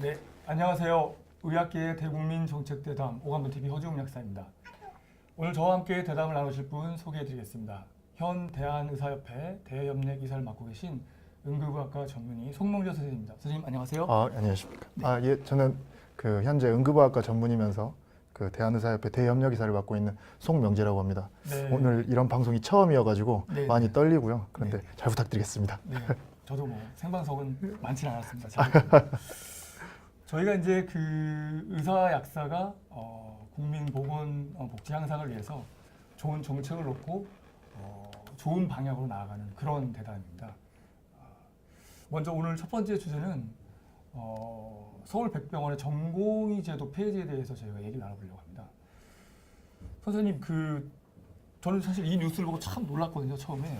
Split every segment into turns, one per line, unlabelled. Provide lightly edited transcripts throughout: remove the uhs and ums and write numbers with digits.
네, 안녕하세요. 의학계의 대국민 정책대담 오감도TV 허지웅 약사입니다. 오늘 저와 함께 대담을 나누실 분 소개해드리겠습니다. 현 대한의사협회 대협력이사를 맡고 계신 응급의학과 전문의 송명재 선생님입니다. 선생님 안녕하세요.
안녕하십니까.
네.
예, 저는 현재 응급의학과 전문이면서 대한의사협회 대협력이사를 맡고 있는 송명재라고 합니다.
네.
오늘 이런 방송이 처음이어가지고
네.
많이 떨리고요. 그런데
네.
잘 부탁드리겠습니다.
네, 저도 생방송은 많지는 않았습니다. 저희가 이제 의사 약사가 국민보건복지 향상을 위해서 좋은 정책을 놓고 좋은 방향으로 나아가는 그런 대담입니다. 먼저 오늘 첫 번째 주제는 서울백병원의 전공의 제도 폐지에 대해서 저희가 얘기를 나눠보려고 합니다. 선생님, 저는 사실 이 뉴스를 보고 참 놀랐거든요, 처음에.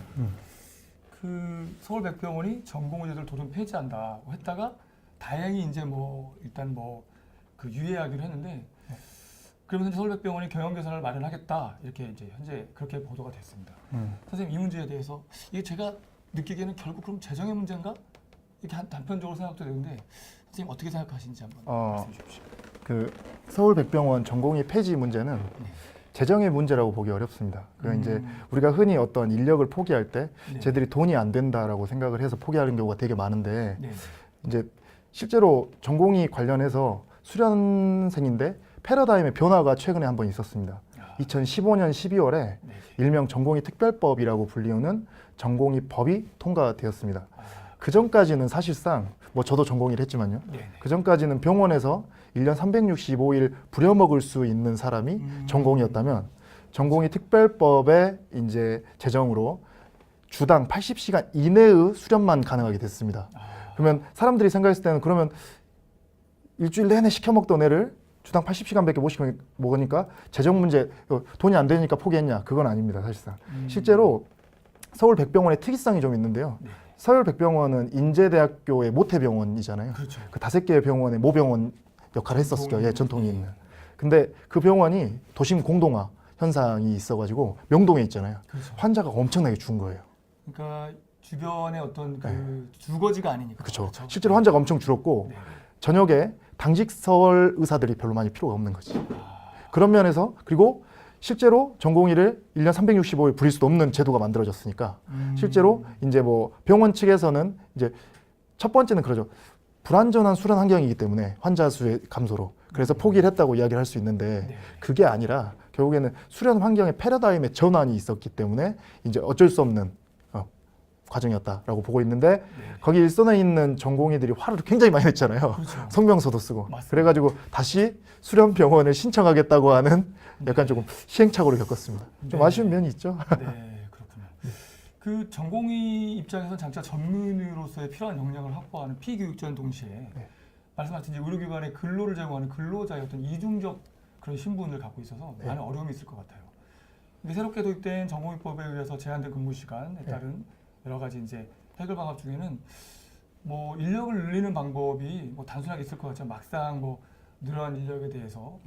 서울백병원이 전공의 제도를 도전 폐지한다고 했다가 다행히 이제 일단 유예하기로 했는데, 그러면서 서울백병원이 경영 개선을 마련하겠다 이렇게 이제 현재 그렇게 보도가 됐습니다. 선생님, 이 문제에 대해서 이게 제가 느끼기에는 결국 그럼 재정의 문제인가? 이렇게 단편적으로 생각도 되는데 선생님 어떻게 생각하시는지 한번 말씀해 주십시오.
서울백병원 전공의 폐지 문제는 재정의 문제라고 보기 어렵습니다. 이제 우리가 흔히 어떤 인력을 포기할 때 쟤들이 돈이 안 된다라고 생각을 해서 포기하는 경우가 되게 많은데 이제 실제로 전공의 관련해서 수련생인데 패러다임의 변화가 최근에 한번 있었습니다. 2015년 12월에 일명 전공의 특별법이라고 불리우는 전공의 법이 통과되었습니다. 그 전까지는 사실상 저도 전공의를 했지만요. 그 전까지는 병원에서 1년 365일 부려먹을 수 있는 사람이 전공의였다면 전공의 특별법의 이제 제정으로 주당 80시간 이내의 수련만 가능하게 됐습니다. 그러면 사람들이 생각했을 때는 그러면 일주일 내내 시켜 먹던 애를 주당 80시간밖에 못 시켜 먹으니까 재정 문제, 돈이 안 되니까 포기했냐? 그건 아닙니다, 사실상. 실제로 서울백병원의 특이성이 좀 있는데요. 서울백병원은 인제대학교의 모태병원이잖아요.
그렇죠.
그 5개의 병원의 모병원 역할을 했었어요. 전통이 있는. 근데 그 병원이 도심 공동화 현상이 있어가지고 명동에 있잖아요.
그렇죠.
환자가 엄청나게 준 거예요.
그러니까 주변에 어떤 주거지가 아니니까.
그렇죠. 실제로 환자가 엄청 줄었고 저녁에 당직 서울 의사들이 별로 많이 필요가 없는 거지. 그런 면에서 그리고 실제로 전공의를 1년 365일 부릴 수도 없는 제도가 만들어졌으니까 실제로 이제 병원 측에서는 이제 첫 번째는 그러죠. 불안전한 수련 환경이기 때문에 환자 수의 감소로 그래서 포기를 했다고 이야기를 할 수 있는데 그게 아니라 결국에는 수련 환경의 패러다임의 전환이 있었기 때문에 이제 어쩔 수 없는 과정이었다라고 보고 있는데 거기 일선에 있는 전공의들이 화를 굉장히 많이 냈잖아요.
그렇죠.
성명서도 쓰고.
맞습니다.
그래가지고 다시 수련병원을 신청하겠다고 하는 약간 조금 시행착오를 겪었습니다. 좀 아쉬운 면이 있죠.
네, 그렇군요. 전공의 입장에서 장차 전문의로서의 필요한 역량을 확보하는 피교육자는 동시에 말씀하신 의료기관에 근로를 제공하는 근로자의 어떤 이중적 그런 신분을 갖고 있어서 많은 어려움이 있을 것 같아요. 근데 새롭게 도입된 전공의법에 의해서 제한된 근무 시간에 따른 여러 가지 이제 해결 방법 중에는 인력을 늘리는 방법이 단순하게 있을 것 같지만 막상 늘어난 인력에 대해서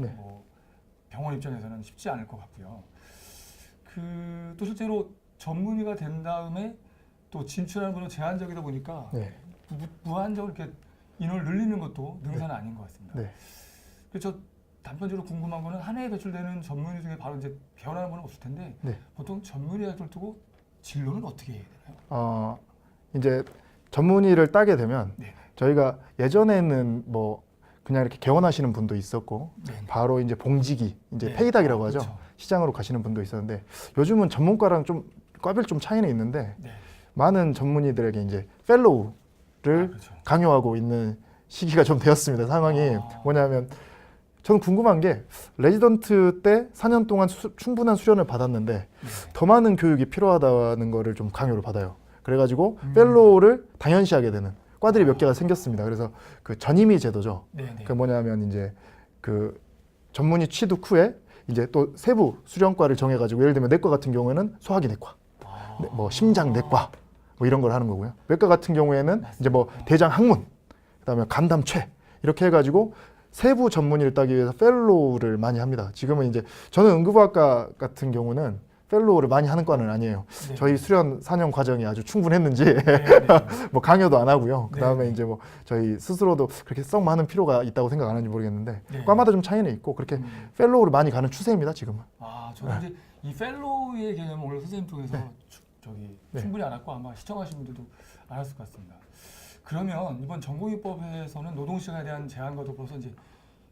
병원 입장에서는 쉽지 않을 것 같고요. 또 실제로 전문의가 된 다음에 또 진출하는 건 제한적이다 보니까 무한적으로 이렇게 인원을 늘리는 것도 능사는 아닌 것 같습니다. 그래서 단편적으로 궁금한 거는 한 해에 배출되는 전문의 중에 바로 이제 배워나는 건 없을 텐데 보통 전문의학을 두고 진로는 어떻게 해야 되나요?
이제 전문의를 따게 되면 저희가 예전에는 그냥 이렇게 개원하시는 분도 있었고 바로 이제 봉직이 이제 페이닥이라고 하죠.
그렇죠.
시장으로 가시는 분도 있었는데 요즘은 전문과랑 좀 과별 좀 차이는 있는데 많은 전문의들에게 이제 펠로우를 강요하고 있는 시기가 좀 되었습니다. 상황이 뭐냐면 저는 궁금한 게 레지던트 때 4년 동안 충분한 수련을 받았는데 더 많은 교육이 필요하다는 거를 좀 강요를 받아요. 그래가지고 펠로우를 당연시하게 되는 과들이 몇 개가 생겼습니다. 그래서 전임의 제도죠. 뭐냐면 이제 전문의 취득 후에 이제 또 세부 수련과를 정해가지고 예를 들면 내과 같은 경우에는 소화기 내과, 심장 내과 이런 걸 하는 거고요. 외과 같은 경우에는 이제 대장 항문, 그다음에 간담최 이렇게 해가지고 세부 전문의를 따기 위해서 펠로우를 많이 합니다. 지금은 이제 저는 응급의학과 같은 경우는 펠로우를 많이 하는 과는 아니에요.
네.
저희 수련 4년 과정이 아주 충분했는지
네, 네.
뭐 강요도 안 하고요. 그 다음에
네.
이제 뭐 저희 스스로도 그렇게 썩 많은 필요가 있다고 생각 안 하는지 모르겠는데
네.
과마다 좀 차이는 있고 그렇게 펠로우를 많이 가는 추세입니다 지금은.
아, 저는 이제 이 펠로우의 개념을 오늘 선생님 통해서
네.
충분히 알았고 아마 시청하신 분들도 알았을 것 같습니다. 그러면 이번 전공의법에서는 노동시간에 대한 제한과 더불어서 이제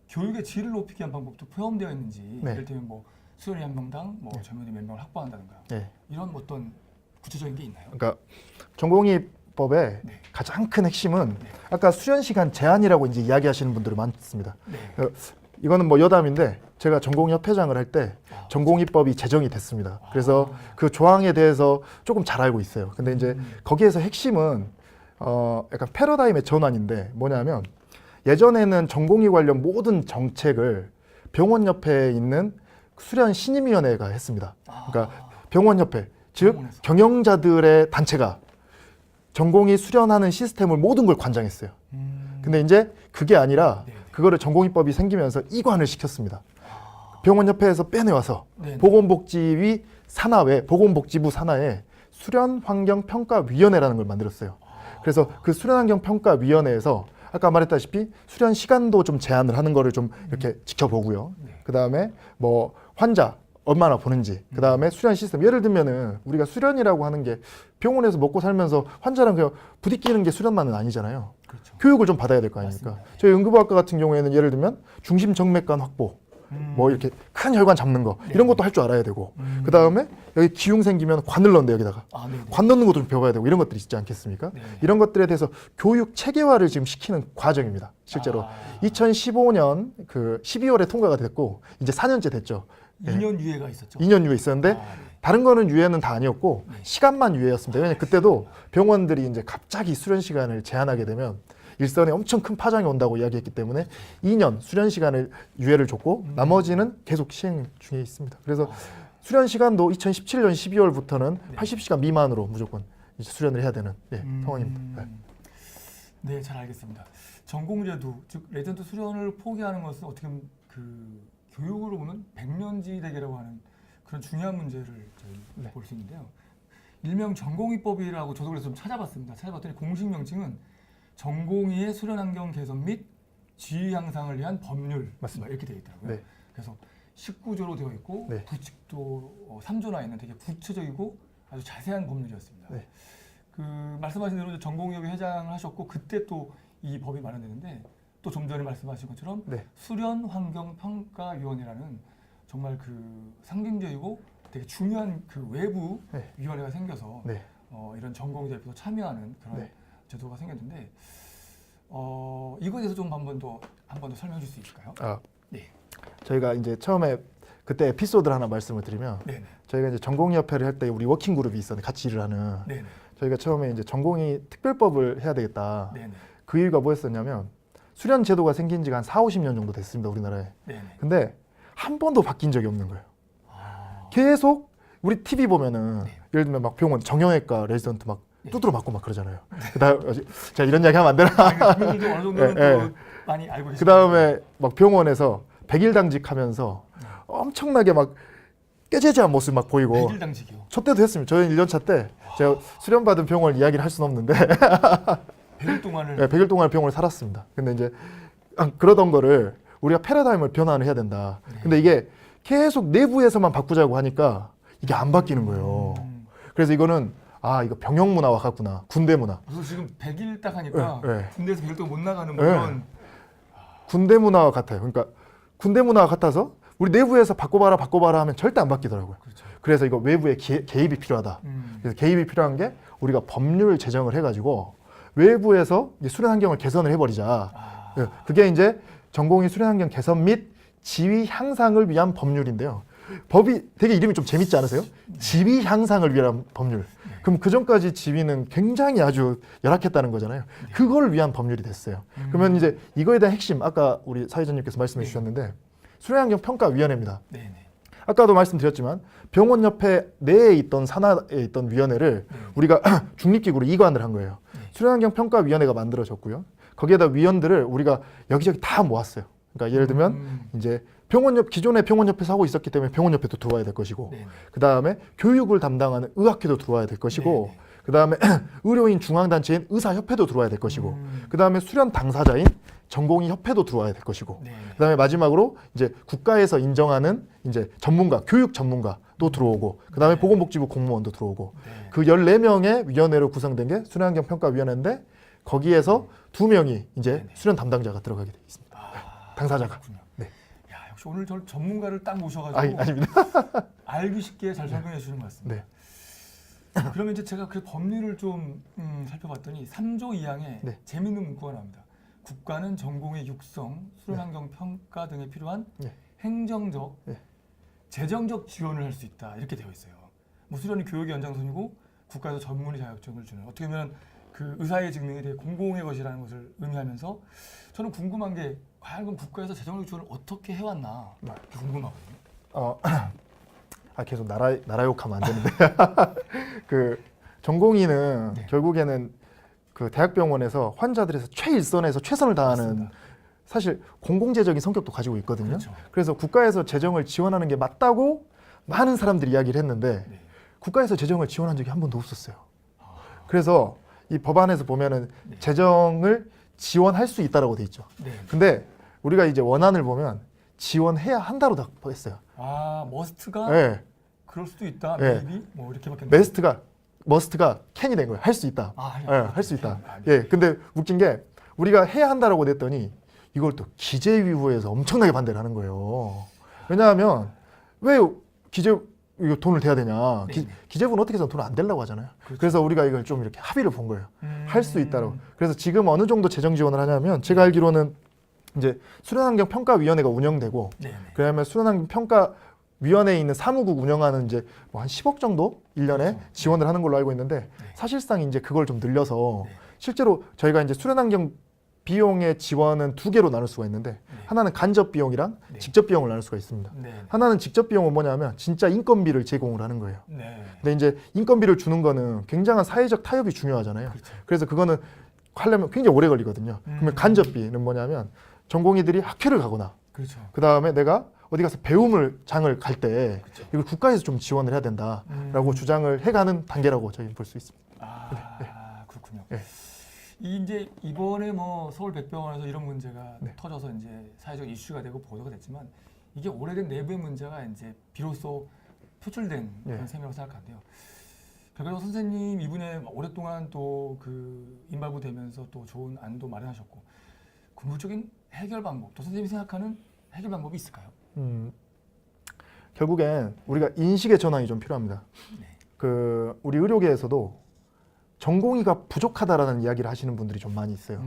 교육의 질을 높이기 위한 방법도 포함되어 있는지,
네.
예를 들면 뭐 수련이 한 명당 뭐 전문의 몇 명을 확보한다든가
네.
이런 어떤 구체적인 게 있나요?
그러니까 전공의법의
네.
가장 큰 핵심은
네.
아까 수련 시간 제한이라고 이제 이야기하시는 분들이 많습니다.
네.
이거는 뭐 여담인데 제가 전공협회장을 할 때 전공의법이 제정이 됐습니다. 그래서 그 조항에 대해서 조금 잘 알고 있어요. 근데 이제 거기에서 핵심은 약간 패러다임의 전환인데 뭐냐면 예전에는 전공의 관련 모든 정책을 병원 옆에 있는 수련 신임위원회가 했습니다. 그러니까 병원 옆에 즉
병원에서.
경영자들의 단체가 전공의 수련하는 시스템을 모든 걸 관장했어요. 근데 이제 그게 아니라
네.
그거를 전공의법이 생기면서 이관을 시켰습니다. 병원협회에서 빼내와서
네.
보건복지위 산하에 보건복지부 산하에 수련환경평가위원회라는 걸 만들었어요. 그래서 그 수련환경평가위원회에서 아까 말했다시피 수련 시간도 좀 제한을 하는 거를 좀 이렇게 지켜보고요.
네.
그 다음에 뭐 환자 얼마나 보는지, 그 다음에 수련 시스템. 예를 들면은 우리가 수련이라고 하는 게 병원에서 먹고 살면서 환자랑 그냥 부딪히는 게 수련만은 아니잖아요.
그렇죠.
교육을 좀 받아야 될 거 아닙니까?
맞습니다.
저희 응급의학과 같은 경우에는 예를 들면 중심 정맥관 확보, 뭐 이렇게 큰 혈관 잡는 거
네.
이런 것도 할 줄 알아야 되고, 그 다음에 여기 기흉 생기면 관을 넣는데 여기다가
아, 네.
관 넣는 것도 좀 배워야 되고 이런 것들이 있지 않겠습니까?
네.
이런 것들에 대해서 교육 체계화를 지금 시키는 과정입니다. 실제로
아.
2015년 그 12월에 통과가 됐고 이제 4년째 됐죠.
2년 유예가 있었죠.
2년 유예 있었는데
아, 네.
다른 거는 유예는 다 아니었고
네.
시간만 유예였습니다. 왜냐면 그때도 병원들이 이제 갑자기 수련 시간을 제한하게 되면 일선에 엄청 큰 파장이 온다고 이야기했기 때문에 2년 수련 시간을 유예를 줬고 나머지는 계속 시행 중에 있습니다. 그래서 수련 시간도 2017년 12월부터는
네.
80시간 미만으로 무조건 이제 수련을 해야 되는 상황입니다. 네.
네, 잘 알겠습니다. 전공제도 즉 레전드 수련을 포기하는 것은 어떻게 보면 그 교육으로 보면 백년지 대계라고 하는 그런 중요한 문제를 저희 볼 수 있는데요. 일명 전공의법이라고 저도 그래서 좀 찾아봤습니다. 찾아봤더니 공식 명칭은 전공의의 수련 환경 개선 및 지위 향상을 위한 법률
맞습니다.
이렇게 되어 있더라고요.
네.
그래서 19조로 되어 있고
네.
부칙도 3조나 있는 되게 구체적이고 아주 자세한 법률이었습니다.
네.
그 말씀하신 대로 전공의협의 회장을 하셨고 그때 또 이 법이 마련됐는데 또 좀 전에 말씀하신 것처럼
네.
수련환경평가위원회라는 정말 그 상징적이고 되게 중요한 그 외부
네.
위원회가 생겨서
네.
이런 전공의대표도 참여하는 그런
네.
제도가 생겼는데 이거에 대해서 좀 한 번 더 설명해 줄 수 있을까요?
아,
네.
저희가 이제 처음에 그때 에피소드를 하나 말씀을 드리면
네네.
저희가 이제 전공의협회를 할 때 우리 워킹 그룹이 있었는데 같이 일을 하는
네네.
저희가 처음에 이제 전공의 특별법을 해야 되겠다.
네네.
그 이유가 뭐였었냐면 수련 제도가 생긴 지가 한 4, 50년 정도 됐습니다, 우리나라에.
네네.
근데 한 번도 바뀐 적이 없는 거예요.
아,
계속 우리 TV 보면은
네.
예를 들면 막 병원 정형외과 레지던트 막
네.
두드러 맞고 막 그러잖아요. 그다음 제가 이런 이야기 하면 안 되나?
국민들도 어느 정도는
예,
또 많이 알고 계시죠.
그다음에 막 병원에서 100일 당직하면서 엄청나게 막 깨재재한 모습 막 보이고
100일 당직이요.
저 때도 했습니다. 저희 1년차 때 제가 수련받은 병원을 이야기를 할 수는 없는데
100일 동안을
네, 100일 동안 병원을 살았습니다. 근데 이제 그러던 거를 우리가 패러다임을 변화를 해야 된다. 근데 이게 계속 내부에서만 바꾸자고 하니까 이게 안 바뀌는 거예요. 그래서 이거는 이거 병영 문화와 같구나. 군대 문화.
그래서 지금 100일 딱 하니까
네.
군대에서 100일 동안 못 나가는
네.
그런
군대 문화와 같아요. 그러니까 군대 문화와 같아서 우리 내부에서 바꿔봐라 하면 절대 안 바뀌더라고요.
그렇죠.
그래서 이거 외부의 개입이 필요하다. 그래서 개입이 필요한 게 우리가 법률 제정을 해가지고 외부에서 이제 수련 환경을 개선을 해버리자. 예, 그게 이제 전공의 수련 환경 개선 및 지위 향상을 위한 법률인데요. 법이 되게 이름이 좀 재밌지 않으세요? 지위 향상을 위한 법률. 그럼 그 전까지 지위는 굉장히 아주 열악했다는 거잖아요. 그걸 위한 법률이 됐어요. 그러면 이제 이거에 대한 핵심, 아까 우리 사회자님께서 말씀해 주셨는데 수련환경 평가위원회입니다.
네네.
아까도 말씀드렸지만 병원 옆에 내에 있던 산하에 있던 위원회를 우리가 중립기구로 이관을 한 거예요. 수련환경 평가위원회가 만들어졌고요. 거기에다 위원들을 우리가 여기저기 다 모았어요. 그러니까 예를 들면 이제 병원 옆 기존의 병원 옆에서 하고 있었기 때문에 병원 옆에도 들어와야 될 것이고,
네네.
그 다음에 교육을 담당하는 의학회도 들어와야 될 것이고,
네네.
그 다음에 의료인 중앙단체인 의사협회도 들어와야 될 것이고, 그 다음에 수련 당사자인 전공의 협회도 들어와야 될 것이고,
네네.
그 다음에 마지막으로 이제 국가에서 인정하는 이제 전문가, 교육 전문가도 들어오고, 그 다음에
네.
보건복지부 공무원도 들어오고,
네.
그 14명의 위원회로 구성된 게 수련환경평가위원회인데, 거기에서 2명이 이제
네네.
수련 담당자가 들어가게 돼 있습니다. 당사자가.
그렇군요.
네.
야, 역시 오늘 저 전문가를 딱 모셔가지고
아닙니다.
알기 쉽게 잘 설명해 주시는 것 같습니다.
네.
그러면 이제 제가 그 법률을 좀 살펴봤더니 3조 2항에
네.
재미있는 문구가 나옵니다. 국가는 전공의 육성, 수련환경 평가 등에 필요한
네.
행정적,
네.
재정적 지원을 할 수 있다 이렇게 되어 있어요. 뭐 수련이 교육의 연장선이고 국가에서 전문의 자격증을 주는, 어떻게 보면 그 의사의 증명이 되게 공공의 것이라는 것을 의미하면서, 저는 궁금한 게 과연 그럼 국가에서 재정적 지원을 어떻게 해왔나 궁금하거든요.
계속 나라 욕하면 안 되는데. 그 전공의는
네.
결국에는 그 대학병원에서 환자들에서 최일선에서 최선을 다하는,
맞습니다.
사실 공공재적인 성격도 가지고 있거든요.
그렇죠.
그래서 국가에서 재정을 지원하는 게 맞다고 많은 사람들이 이야기를 했는데,
네.
국가에서 재정을 지원한 적이 한 번도 없었어요. 그래서 이 법안에서 보면은
네.
재정을 지원할 수 있다라고 돼 있죠.
네.
근데 우리가 이제 원안을 보면 지원해야 한다로 다 했어요.
머스트가
네.
그럴 수도 있다.
네.
maybe 뭐 이렇게밖에.
머스트가 캔이 된 거예요. 할 수 있다.
네.
할 수 있다.
네.
예. 근데 웃긴 게 우리가 해야 한다라고 냈더니 이걸 또 기재위부에서 엄청나게 반대를 하는 거예요. 왜냐하면 왜 이거 돈을 대야 되냐?
네네.
기재부는 어떻게 해서 돈 안 되려고 하잖아요.
그렇죠.
그래서 우리가 이걸 좀 이렇게 합의를 본 거예요. 할 수 있다라고. 그래서 지금 어느 정도 재정 지원을 하냐면, 제가 알기로는 이제 수련환경 평가위원회가 운영되고,
네네.
그다음에 수련환경 평가위원회에 있는 사무국 운영하는 이제 뭐 한 10억 정도 1년에
그렇죠.
지원을 하는 걸로 알고 있는데, 사실상 이제 그걸 좀 늘려서
네.
실제로 저희가 이제 수련환경 비용의 지원은 2개로 나눌 수가 있는데, 하나는 간접 비용이랑
네.
직접 비용을 나눌 수가 있습니다.
네.
하나는 직접 비용은 뭐냐면 진짜 인건비를 제공을 하는 거예요.
네.
근데 이제 인건비를 주는 거는 굉장한 사회적 타협이 중요하잖아요.
그렇죠.
그래서 그거는 하려면 굉장히 오래 걸리거든요. 그러면 간접비는 뭐냐면 전공의들이 학회를 가거나,
그렇죠.
그 다음에 내가 어디 가서 장을 갈 때
그렇죠.
이걸 국가에서 좀 지원을 해야 된다라고 주장을 해가는 단계라고 저희는 볼 수 있습니다.
그렇군요.
네.
이제 이번에 뭐 서울 백병원에서 이런 문제가
네.
터져서 이제 사회적 이슈가 되고 보도가 됐지만, 이게 오래된 내부의 문제가 이제 비로소 표출된 그런
네.
셈이라고 생각하는데요. 백여정 선생님 이분의 오랫동안 또 그 임발부 되면서 또 좋은 안도 마련하셨고, 궁극적인 해결 방법, 또 선생님이 생각하는 해결 방법이 있을까요?
결국엔 우리가 인식의 전환이 좀 필요합니다.
네.
그 우리 의료계에서도 전공의가 부족하다라는 이야기를 하시는 분들이 좀 많이 있어요.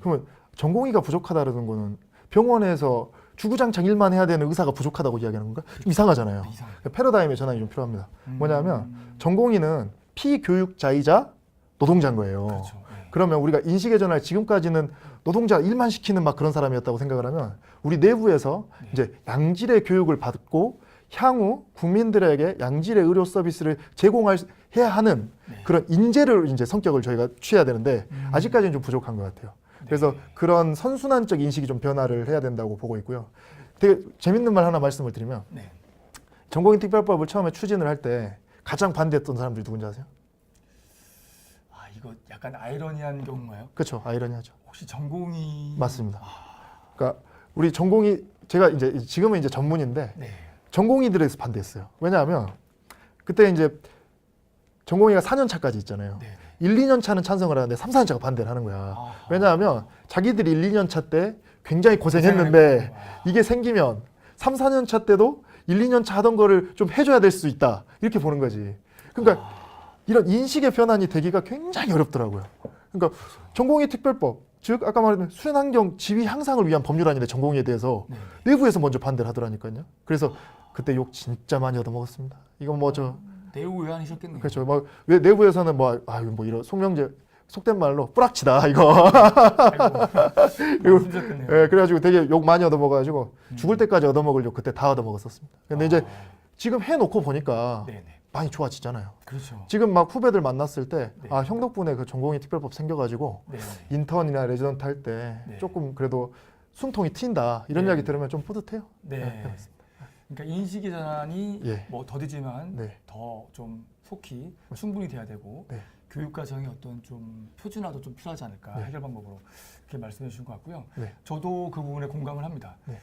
그러면 전공의가 부족하다라는 거는 병원에서 주구장창 일만 해야 되는 의사가 부족하다고 이야기하는 건가? 좀 이상하잖아요.
이상해요.
패러다임의 전환이 좀 필요합니다. 뭐냐면 전공의는 피교육자이자 노동자인 거예요.
그렇죠. 네.
그러면 우리가 인식의 전환을, 지금까지는 노동자 일만 시키는 막 그런 사람이었다고 생각을 하면, 우리 내부에서
네.
이제 양질의 교육을 받고 향후 국민들에게 양질의 의료 서비스를 제공해야 하는
네.
그런 인재를 이제 성격을 저희가 취해야 되는데 아직까지는 좀 부족한 것 같아요. 그래서
네.
그런 선순환적 인식이 좀 변화를 해야 된다고 보고 있고요. 되게 재밌는 말 하나 말씀을 드리면,
네.
전공의 특별법을 처음에 추진을 할 때 가장 반대했던 사람들이 누군지 아세요?
이거 약간 아이러니한 경우인가요?
그렇죠. 아이러니하죠.
혹시 전공이
맞습니다. 그러니까 우리 전공의, 제가 이제 지금은 이제 전문인데
네.
전공의들에서 반대했어요. 왜냐하면 그때 이제 전공의가 4년 차까지 있잖아요.
네.
1, 2년 차는 찬성을 하는데 3, 4년 차가 반대를 하는 거야. 왜냐하면 자기들이 1, 2년 차 때 굉장히 고생했는데 이게 생기면 3, 4년 차 때도 1, 2년 차 하던 거를 좀 해줘야 될 수 있다, 이렇게 보는 거지. 그러니까 이런 인식의 변환이 되기가 굉장히 어렵더라고요. 그러니까 전공의 특별법, 즉 아까 말했던 수련환경 지위 향상을 위한 법률안인데 전공의에 대해서
네.
내부에서 먼저 반대를 하더라니까요. 그래서 그때 욕 진짜 많이 얻어먹었습니다. 이거 뭐
내부 의원이셨겠네요.
그렇죠. 막 왜 내부에서는 뭐 이런 송명재 속된 말로 뿌락치다 이거.
아이고, 힘드셨겠네요.
예, 그래가지고 되게 욕 많이 얻어먹어가지고 죽을 때까지 얻어먹을 욕 그때 다 얻어먹었었습니다. 근데 이제 지금 해놓고 보니까
네네.
많이 좋아지잖아요.
그렇죠.
지금 막 후배들 만났을 때,
네.
형 덕분에 그 전공의 특별법 생겨가지고
네.
인턴이나 레지던트 할 때
네.
조금 그래도 숨통이 트인다 이런
네.
이야기 들으면 좀 뿌듯해요.
네. 그러니까 인식의 전환이
예.
뭐 더디지만
네.
더 좀 속히 충분히 돼야 되고
네.
교육 과정의 어떤 좀 표준화도 좀 필요하지 않을까
네.
해결 방법으로 이렇게 말씀해 주신 것 같고요.
네.
저도 그 부분에 공감을 합니다.
네.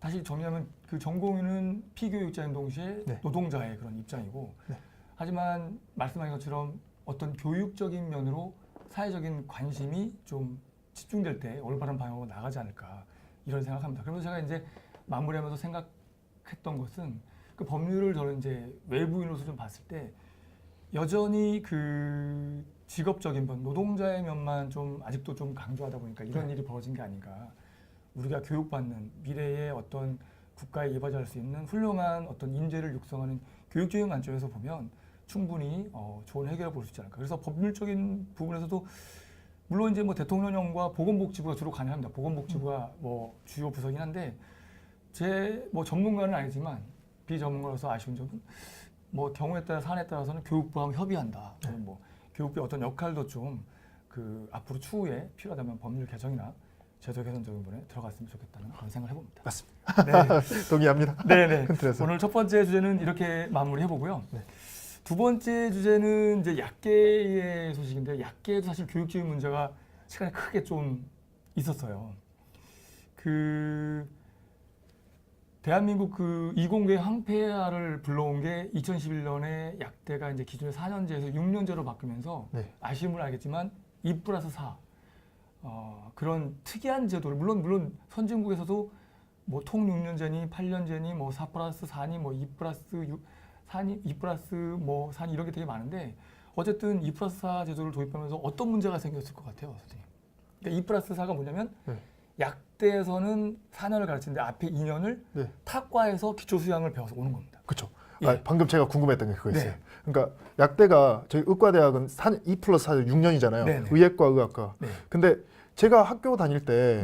다시 정리하면 그 전공인은 피교육자인 동시에
네.
노동자의 그런 입장이고
네.
하지만 말씀하신 것처럼 어떤 교육적인 면으로 사회적인 관심이 좀 집중될 때 올바른 방향으로 나가지 않을까 이런 생각합니다. 그러면서 제가 이제 마무리하면서 생각했던 것은 그 법률을 저는 이제 외부인으로서 좀 봤을 때 여전히 그 직업적인 면, 노동자의 면만 좀 아직도 좀 강조하다 보니까 이런 일이 벌어진 게 아닌가. 우리가 교육받는 미래의 어떤 국가에 이바지할 수 있는 훌륭한 어떤 인재를 육성하는 교육적인 관점에서 보면 충분히 좋은 해결을 볼 수 있지 않을까. 그래서 법률적인 부분에서도 물론 이제 뭐 대통령령과 보건복지부가 주로 관여합니다. 보건복지부가 뭐 주요 부서긴 한데 제 뭐 전문가는 아니지만 비전문가로서 아쉬운 점은 뭐 경우에 따라 사안에 따라서는 교육부와 협의한다. 뭐 교육부의 어떤 역할도 좀 그 앞으로 추후에 필요하다면 법률 개정이나 제도 개선적인 부분에 들어갔으면 좋겠다는 그런 생각을 해봅니다.
맞습니다.
네.
동의합니다.
네네.
큰 틀에서.
오늘 첫 번째 주제는 이렇게 마무리해보고요.
네.
두 번째 주제는 이제 약계의 소식인데 약계도 사실 교육적인 문제가 시간에 크게 좀 있었어요. 그 대한민국 그 이공계 항폐화를 불러온 게 2011년에 약대가 이제 기존의 4년제에서 6년제로 바뀌면서
네.
아쉬움을 알겠지만 2+4 그런 특이한 제도를 물론 선진국에서도 뭐 통 6년제니 8년제니 뭐 4+4니 뭐 2+6 4니 2+ 뭐 4니 이런 게 되게 많은데 어쨌든 2+4 제도를 도입하면서 어떤 문제가 생겼을 것 같아요, 선생님? 그러니까 2+4가 뭐냐면
네.
약대에서는 4년을 가르치는데 앞에 2년을
네.
타과에서 기초 수양을 배워서 오는 겁니다.
그렇죠.
예.
방금 제가 궁금했던 게 그거 있어요.
네.
그러니까 약대가 저희 의과대학은 2+4 6년이잖아요.
네네.
의예과, 의학과.
네.
근데 제가 학교 다닐 때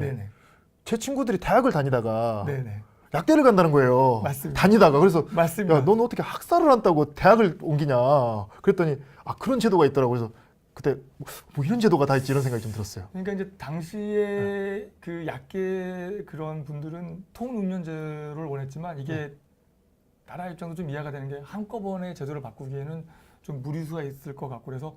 제
네네.
친구들이 대학을 다니다가
네네.
약대를 간다는 거예요.
맞습니다.
다니다가. 그래서
맞습니다.
야, 너는 어떻게 학사를 한다고 대학을 옮기냐. 그랬더니 그런 제도가 있더라고요. 그래서 그때 뭐 이런 제도가 다 있지 이런 생각이 좀 들었어요.
그러니까 이제 당시에 그 약계 그런 분들은 통 6년제를 원했지만 이게 나라 입장도 좀 이해가 되는 게 한꺼번에 제도를 바꾸기에는 좀 무리수가 있을 것 같고 그래서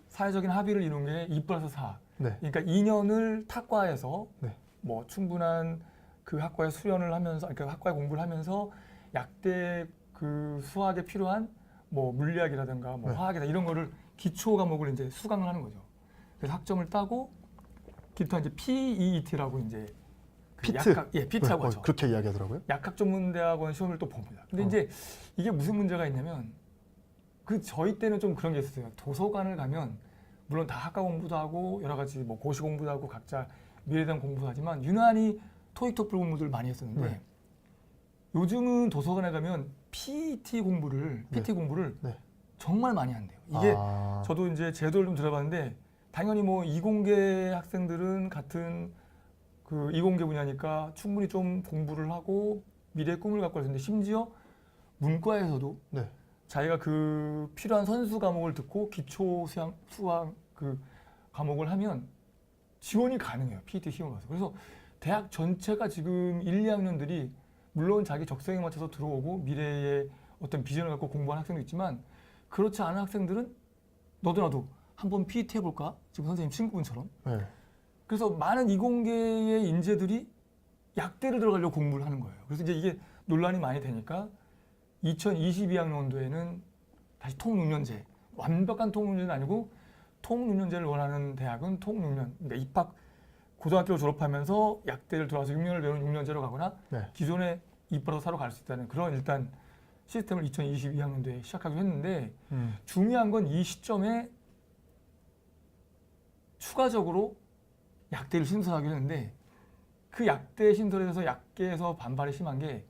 사회적인 합의를 이룬 게 2+4.
네.
그러니까 2년을 타과에서
네.
뭐 충분한 그 학과에 수련을 하면서 그러니까 학과에 공부를 하면서 약대 그 수학에 필요한 뭐 물리학이라든가 뭐
네.
화학이다 이런 거를 기초 과목을 이제 수강을 하는 거죠. 그래서 학점을 따고 기타 이제 PEET라고 이제 그
피트?
PT라고 하죠.
그렇게 이야기하더라고요.
약학전문대학원 시험을 또 봅니다. 근데 이제 이게 무슨 문제가 있냐면 그 저희 때는 좀 그런 게 있었어요. 도서관을 가면 물론 다 학과 공부도 하고 여러 가지 뭐 고시 공부도 하고 각자 미래에 대한 공부도 하지만 유난히 토익 토플 공부들 많이 했었는데
네.
요즘은 도서관에 가면 PT 공부를
네.
정말 많이 한대요. 이게
아,
저도 이제 제도를 좀 들어봤는데 당연히 뭐 이공계 학생들은 같은 그 이공계 분야니까 충분히 좀 공부를 하고 미래의 꿈을 갖고 있는데 심지어 문과에서도
네.
자기가 그 필요한 선수 과목을 듣고 기초 수학 그 과목을 하면 지원이 가능해요. PET 시험을 봐서. 그래서 대학 전체가 지금 1, 2학년들이 물론 자기 적성에 맞춰서 들어오고 미래의 어떤 비전을 갖고 공부하는 학생도 있지만 그렇지 않은 학생들은 너도 나도 한번 PET 해볼까? 지금 선생님 친구분처럼.
네.
그래서 많은 이공계의 인재들이 약대를 들어가려고 공부를 하는 거예요. 그래서 이제 이게 논란이 많이 되니까 2022학년도에는 다시 통 6년제, 완벽한 통 6년제는 아니고 통 6년제를 원하는 대학은 통 6년, 그러니까 입학 고등학교 졸업하면서 약대를 들어와서 6년을 배우는 6년제로 가거나
네.
기존에 2+4로 갈 수 있다는 그런 일단 시스템을 2022학년도에 시작하기로 했는데 중요한 건 이 시점에 추가적으로 약대를 신설하기로 했는데 그 약대 신설에 대해서 약계에서 반발이 심한 게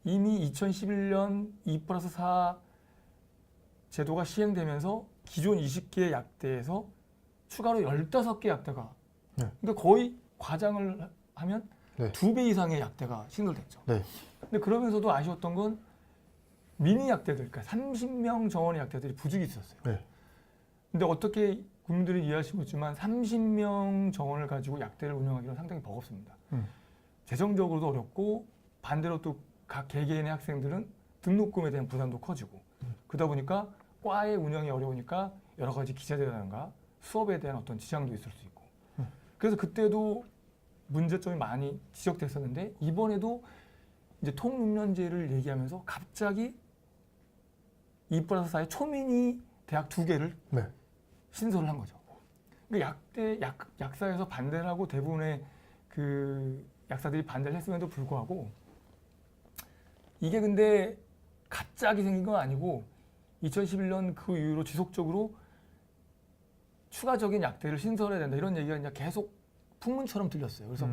이미 2011년 2+4 제도가 시행되면서 기존 20개의 약대에서 추가로 15개 약대가
네.
그러니까 거의 과장을 하면
네.
2배 이상의 약대가 신설됐죠.
네.
근데 그러면서도 아쉬웠던 건 미니 약대들, 그러니까 30명 정원의 약대들이 부족이 있었어요.
네.
근데 어떻게 국민들이 이해하시고 있지만 30명 정원을 가지고 약대를 운영하기는 상당히 버겁습니다. 재정적으로도 어렵고 반대로 또 각 개개인의 학생들은 등록금에 대한 부담도 커지고 그러다 보니까 과의 운영이 어려우니까 여러 가지 기자재라든가 수업에 대한 어떤 지장도 있을 수 있고 그래서 그때도 문제점이 많이 지적됐었는데 이번에도 이제 통육년제를 얘기하면서 갑자기 2+4의 초미니 대학 2개를
네.
신설을 한 거죠. 그러니까 약사에서 반대를 하고 대부분의 그 약사들이 반대를 했음에도 불구하고 이게 근데 갑자기 생긴 건 아니고 2011년 그 이후로 지속적으로 추가적인 약대를 신설해야 된다 이런 얘기가 그냥 계속 풍문처럼 들렸어요. 그래서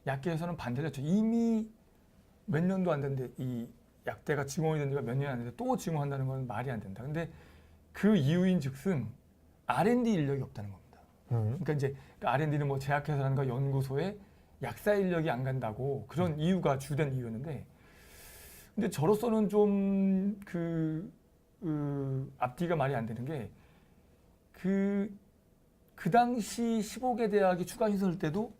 약계에서는 반대를 했죠. 이미 몇 년도 안 됐는데 이 약대가 증원이 된 지가 몇 년이 안 됐는데 또 증원한다는 건 말이 안 된다. 근데 그 이유인 즉슨 R&D 인력이 없다는 겁니다. 그러니까 이제 R&D는 뭐 제약회사라든가 연구소에 약사 인력이 안 간다고 그런 이유가 주된 이유였는데 근데 저로서는 좀 앞뒤가 말이 안 되는 게 그 당시 15개 대학이 추가 신설 때도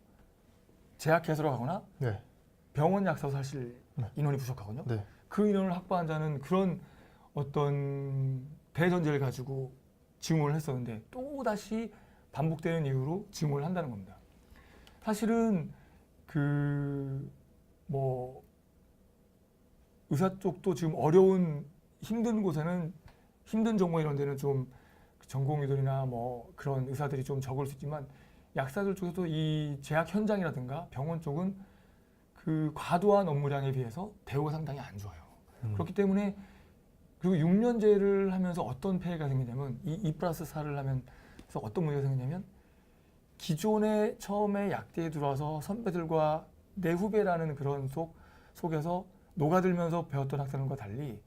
제약회사로 가거나
네.
병원 약사도 사실 인원이 부족하거든요.
네.
그 인원을 확보한다는 그런 어떤 대전제를 가지고 증오를 했었는데 또다시 반복되는 이유로 증오를 한다는 겁니다. 사실은 뭐 의사 쪽도 지금 어려운 힘든 곳에는 힘든 전공 이런 데는 좀 전공의들이나 뭐 그런 의사들이 좀 적을 수 있지만 약사들 쪽에도 이 제약 현장이라든가 병원 쪽은 그 과도한 업무량에 비해서 대우가 상당히 안 좋아요. 그렇기 때문에 그리고 6년제를 하면서 어떤 폐해가 생기냐면 이 2+4를 하면서 어떤 문제가 생기냐면 기존에 처음에 약대에 들어와서 선배들과 내 후배라는 그런 속에서 녹아들면서 배웠던 학생과 달리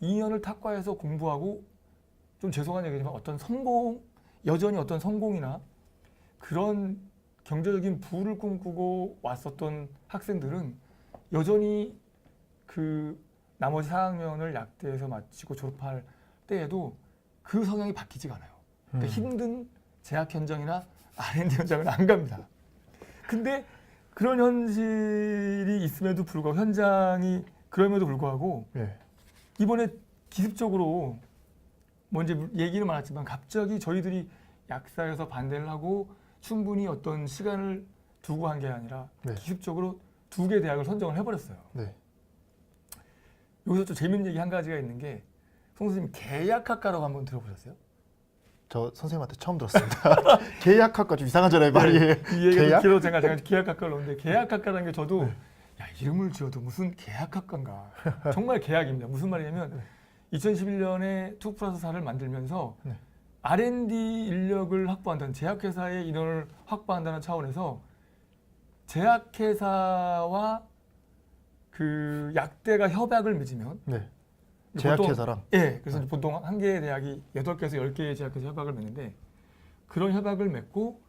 2년을 탁과해서 공부하고 좀 죄송한 얘기지만 여전히 어떤 성공이나 그런 경제적인 부를 꿈꾸고 왔었던 학생들은 여전히 그 나머지 4학년을 약대에서 마치고 졸업할 때에도 그 성향이 바뀌지가 않아요. 그러니까 힘든 제약 현장이나 R&D 현장은 안 갑니다. 근데 그런 현실이 있음에도 불구하고 현장이 그럼에도 불구하고
네.
이번에 기습적으로 먼저 얘기는 많았지만 갑자기 저희들이 약사에서 반대를 하고 충분히 어떤 시간을 두고 한 게 아니라
네.
기습적으로 2개 대학을 선정을 해버렸어요.
네.
여기서 좀 재밌는 얘기 한 가지가 있는 게 송 선생님 계약학과라고 한번 들어보셨어요?
저 선생님한테 처음 들었습니다. 계약학과 좀 이상하잖아요, 말이.
이 얘기가
계약?
길어서 제가 계약학과를 넣었는데 계약학과라는 게 저도 야 이름을 지어도 무슨 계약학과인가 정말 계약입니다. 무슨 말이냐면 2011년에 2+4를 만들면서 R&D 인력을 확보한다는 제약회사의 인원을 확보한다는 차원에서 제약회사와 그 약대가 협약을 맺으면
네. 제약회사랑?
예, 그래서 보통 한 개의 대학이 8개에서 10개의 제약회사 협약을 맺는데 그런 협약을 맺고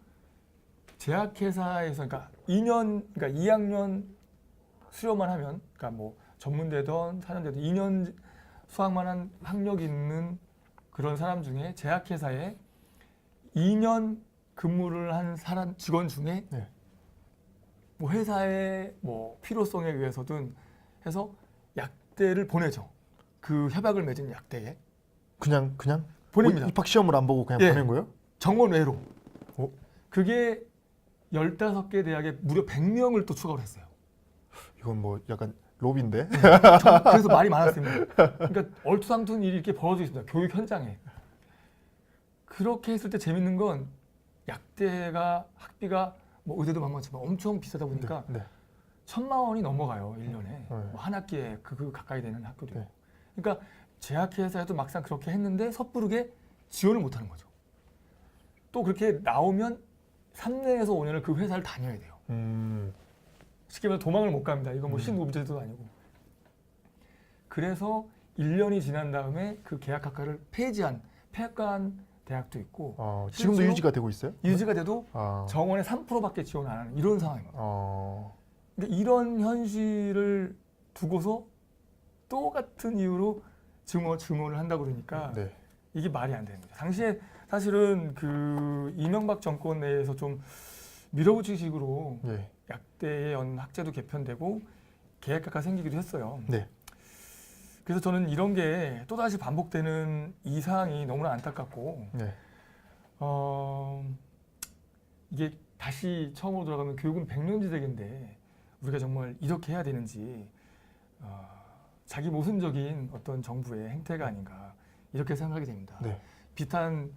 제약회사에서 그러니까 2학년 수료만 하면 그러니까 뭐 전문대든 4년대든 2년 수학만 한 학력이 있는 그런 사람 중에 제약회사에 2년 근무를 한 직원 중에
네.
뭐 회사의 뭐 필요성에 의해서든 해서 약대를 보내죠. 그 협약을 맺은 약대에
그냥
보냅니다.
입학 시험을 안 보고 그냥
예.
보낸 거예요?
정원 외로.
어?
그게 15개 대학에 무려 100명을 또 추가를 했어요.
이건 뭐 약간 로비인데?
그래서 말이 많았습니다. 그러니까 얼토당토는 일이 이렇게 벌어져 있습니다. 교육 현장에. 그렇게 했을 때 재밌는 건 약대가 학비가 뭐 의대도 만만치만 엄청 비싸다 보니까
네.
1,000만 원이 넘어가요. 1년에.
네.
뭐 한 학기에 그 가까이 되는 학교도.
네.
그러니까 제약회사에도 막상 그렇게 했는데 섣부르게 지원을 못하는 거죠. 또 그렇게 나오면 3년에서 5년을 그 회사를 다녀야 돼요. 쉽게 말해서 도망을 못 갑니다. 이건 뭐 신고비제도 아니고. 그래서 1년이 지난 다음에 그 계약학과를 폐학한 대학도 있고
지금도
실제로
유지가 되고 있어요?
유지가 돼도
아.
정원의 3%밖에 지원 안 하는 이런 상황입니다. 그러니까 이런 현실을 두고서 똑같은 이유로 증오를 한다고 그러니까
네.
이게 말이 안 됩니다. 당시에 사실은 그 이명박 정권 내에서 좀 밀어붙이식으로
네.
약대의 학제도 개편되고 계획학가 생기기도 했어요.
네.
그래서 저는 이런 게 또다시 반복되는 이 사항이 너무나 안타깝고
네.
이게 다시 처음으로 돌아가면 교육은 백년지대인데 우리가 정말 이렇게 해야 되는지 자기 모순적인 어떤 정부의 행태가 아닌가 이렇게 생각하게 됩니다.
네.
비슷한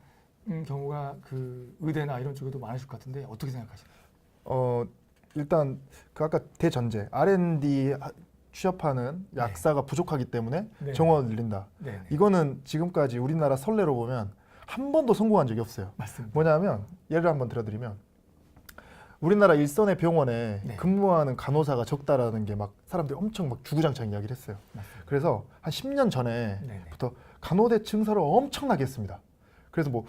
경우가 그 의대나 이런 쪽에도 많으실 것 같은데 어떻게 생각하십니까?
일단 그 아까 대전제 R&D 취업하는 약사가 부족하기 때문에
네.
정원을 늘린다.
네,
이거는 지금까지 우리나라 선례로 보면 한 번도 성공한 적이 없어요.
맞습니다.
뭐냐면 예를 한번 들어드리면 우리나라 일선의 병원에
네.
근무하는 간호사가 적다라는 게 막 사람들이 엄청 막 주구장창 이야기를 했어요.
맞습니다.
그래서 한 10년
네, 네.
전에부터 간호대 증설을 엄청나게 했습니다. 그래서 뭐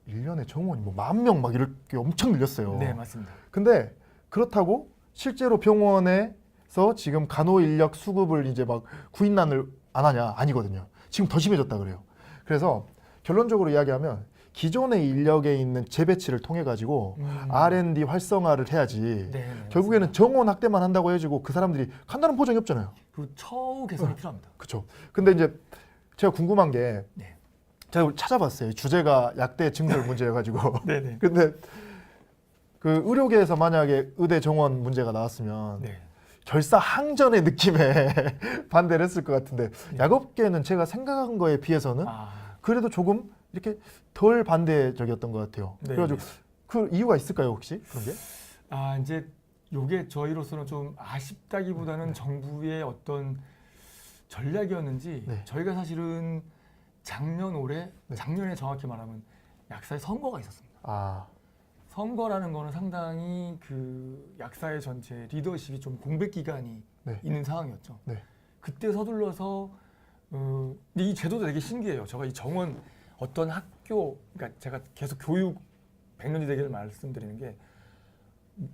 1년에 정원이 뭐 10,000명 막 이렇게 엄청 늘렸어요.
네, 맞습니다.
근데 그렇다고 실제로 병원에서 지금 간호 인력 수급을 이제 막 구인난을 안 하냐? 아니거든요. 지금 더 심해졌다 그래요. 그래서 결론적으로 이야기하면 기존의 인력에 있는 재배치를 통해 가지고 R&D 활성화를 해야지.
네,
결국에는 정원 확대만 한다고 해가지고 그 사람들이 간다는 보장이 없잖아요.
그 처우 개선이 필요합니다.
그렇죠. 근데 이제 제가 궁금한 게
네.
제가 찾아봤어요. 주제가 약대 증설 문제여가지고.
네네.
근데 그 의료계에서 만약에 의대 정원 문제가 나왔으면
네.
결사항전의 느낌에 반대를 했을 것 같은데
네.
약업계는 제가 생각한 거에 비해서는 그래도 조금 이렇게 덜 반대적이었던 것 같아요.
네.
그래가지고 그 이유가 있을까요 혹시 그런 게?
이제 요게 저희로서는 좀 아쉽다기보다는 정부의 어떤 전략이었는지
네.
저희가 사실은 작년 올해
네.
작년에 정확히 말하면 약사의 선거가 있었습니다. 선거라는 거는 상당히 그 약사의 전체 리더십이 좀 공백 기간이
네.
있는 상황이었죠.
네.
그때 서둘러서 근데 이 제도도 되게 신기해요. 제가 이 정원 어떤 학교, 그러니까 제가 계속 교육 백년지대계를 말씀드리는 게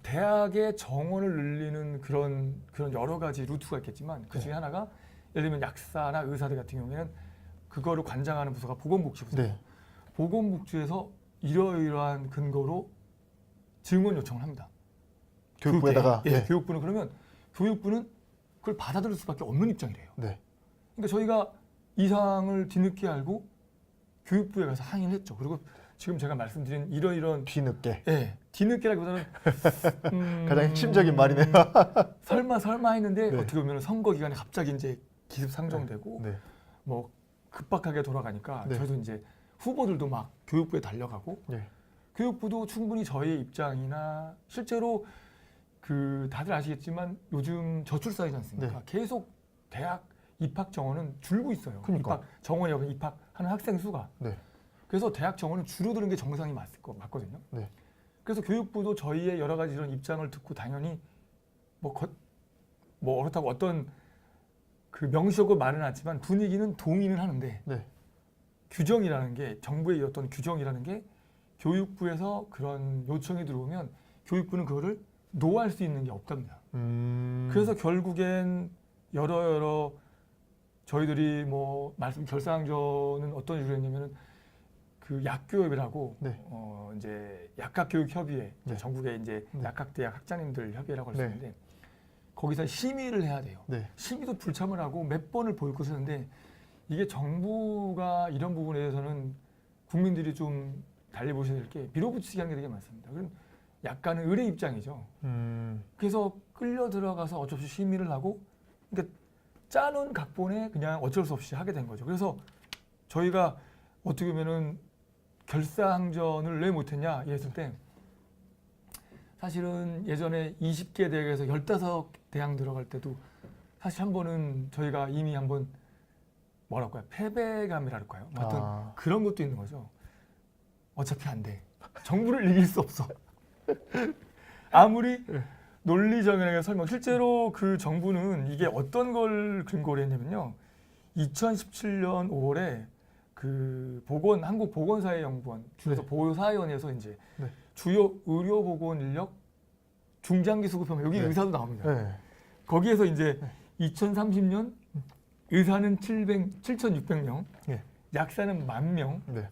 대학의 정원을 늘리는 그런 여러 가지 루트가 있겠지만 그 중에
네.
하나가 예를 들면 약사나 의사들 같은 경우에는 그거를 관장하는 부서가 보건복지부입니다.
네.
보건복지에서 이러이러한 근거로 증원 요청을 합니다.
교육부에다가
교육부에. 예,
네.
교육부는 그러면 교육부는 그걸 받아들일 수밖에 없는 입장이래요.
네.
그러니까 저희가 이 사항을 뒤늦게 알고 교육부에 가서 항의를 했죠. 그리고 지금 제가 말씀드린 이런
뒤늦게
뒤늦게라기보다는
가장 핵심적인 말이네요.
설마 했는데
네.
어떻게 보면 선거 기간에 갑자기 이제 기습 상정되고
네.
뭐 급박하게 돌아가니까
네.
저희도 이제 후보들도 막 교육부에 달려가고
네.
교육부도 충분히 저희의 입장이나 실제로 그 다들 아시겠지만 요즘 저출산이지 않습니까?
네.
계속 대학 입학 정원은 줄고 있어요.
그러니까.
입학 정원이 입학하는 학생 수가.
네.
그래서 대학 정원은 줄어드는 게 정상이 맞거든요.
네.
그래서 교육부도 저희의 여러 가지 이런 입장을 듣고 당연히 뭐 그렇다고 어떤 그 명시적으로 말은 않지만 분위기는 동의는 하는데
네.
규정이라는 게 정부의 어떤 규정이라는 게 교육부에서 그런 요청이 들어오면 교육부는 그거를 노할 수 있는 게 없답니다. 그래서 결국엔 여러 저희들이 뭐 말씀 결사항전은 어떤 식으로 했냐면은 그 약교협이라고
네.
이제 약학교육협의회
네.
전국의 이제
네.
약학대학 학장님들 협의회라고 할 수
네.
있는데 거기서 심의를 해야 돼요.
네.
심의도 불참을 하고 몇 번을 보고 쓰는데 이게 정부가 이런 부분에 대해서는 국민들이 좀 달리 보셔야 될 게 밀어붙이기 하는 게 되게 많습니다. 그럼 약간은 의뢰 입장이죠. 그래서 끌려 들어가서 어쩔 수 없이 심의를 하고 그러니까 짜놓은 각본에 그냥 어쩔 수 없이 하게 된 거죠. 그래서 저희가 어떻게 보면은 결사항전을 왜 못했냐 이랬을 때 사실은 예전에 20개 대학에서 15대학 들어갈 때도 사실 한 번은 저희가 이미 한번 뭐랄까요 패배감이라 할까요? 아무튼 그런 것도 있는 거죠. 어차피 안 돼. 정부를 이길 수 없어. 아무리 논리적인 설명. 실제로 그 정부는 이게 어떤 걸 근거로 했냐면요. 2017년 5월에 그 한국보건사회연구원 줄여서
네.
보사위원회에서 이제
네. 주요
의료보건 인력 중장기 수급평가 여기
네.
의사도 나옵니다.
네.
거기에서 이제 2030년 의사는 7,600명,
네.
약사는 10,000명,
네.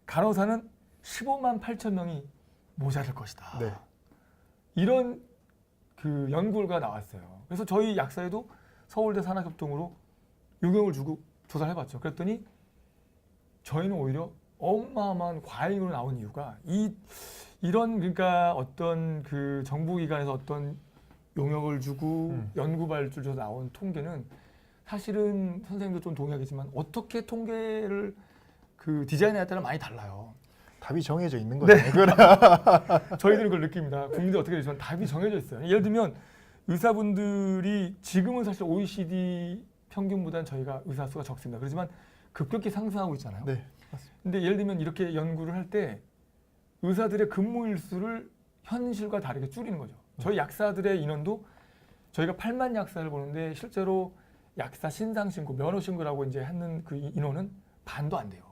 간호사는 15만 8천 명이 모자랄 것이다.
네.
이런 그 연구가 나왔어요. 그래서 저희 약사에도 서울대 산학협동으로 용역을 주고 조사를 해봤죠. 그랬더니 저희는 오히려 어마어마한 과잉으로 나온 이유가 이런 그러니까 어떤 그 정부기관에서 어떤 용역을 주고 연구 발주에서 나온 통계는 사실은 선생님도 좀 동의하겠지만 어떻게 통계를 그 디자인에 따라 많이 달라요.
답이 정해져 있는 거죠.
네. 저희들은 그걸 느낍니다. 국민들 어떻게 되지만 답이 정해져 있어요. 예를 들면 의사분들이 지금은 사실 OECD 평균보다는 저희가 의사 수가 적습니다. 그렇지만 급격히 상승하고 있잖아요.
네.
근데 예를 들면 이렇게 연구를 할 때 의사들의 근무 일수를 현실과 다르게 줄이는 거죠. 저희 약사들의 인원도 저희가 8만 약사를 보는데 실제로 약사 신상 신고, 면허 신고라고 이제 하는 그 인원은 반도 안 돼요.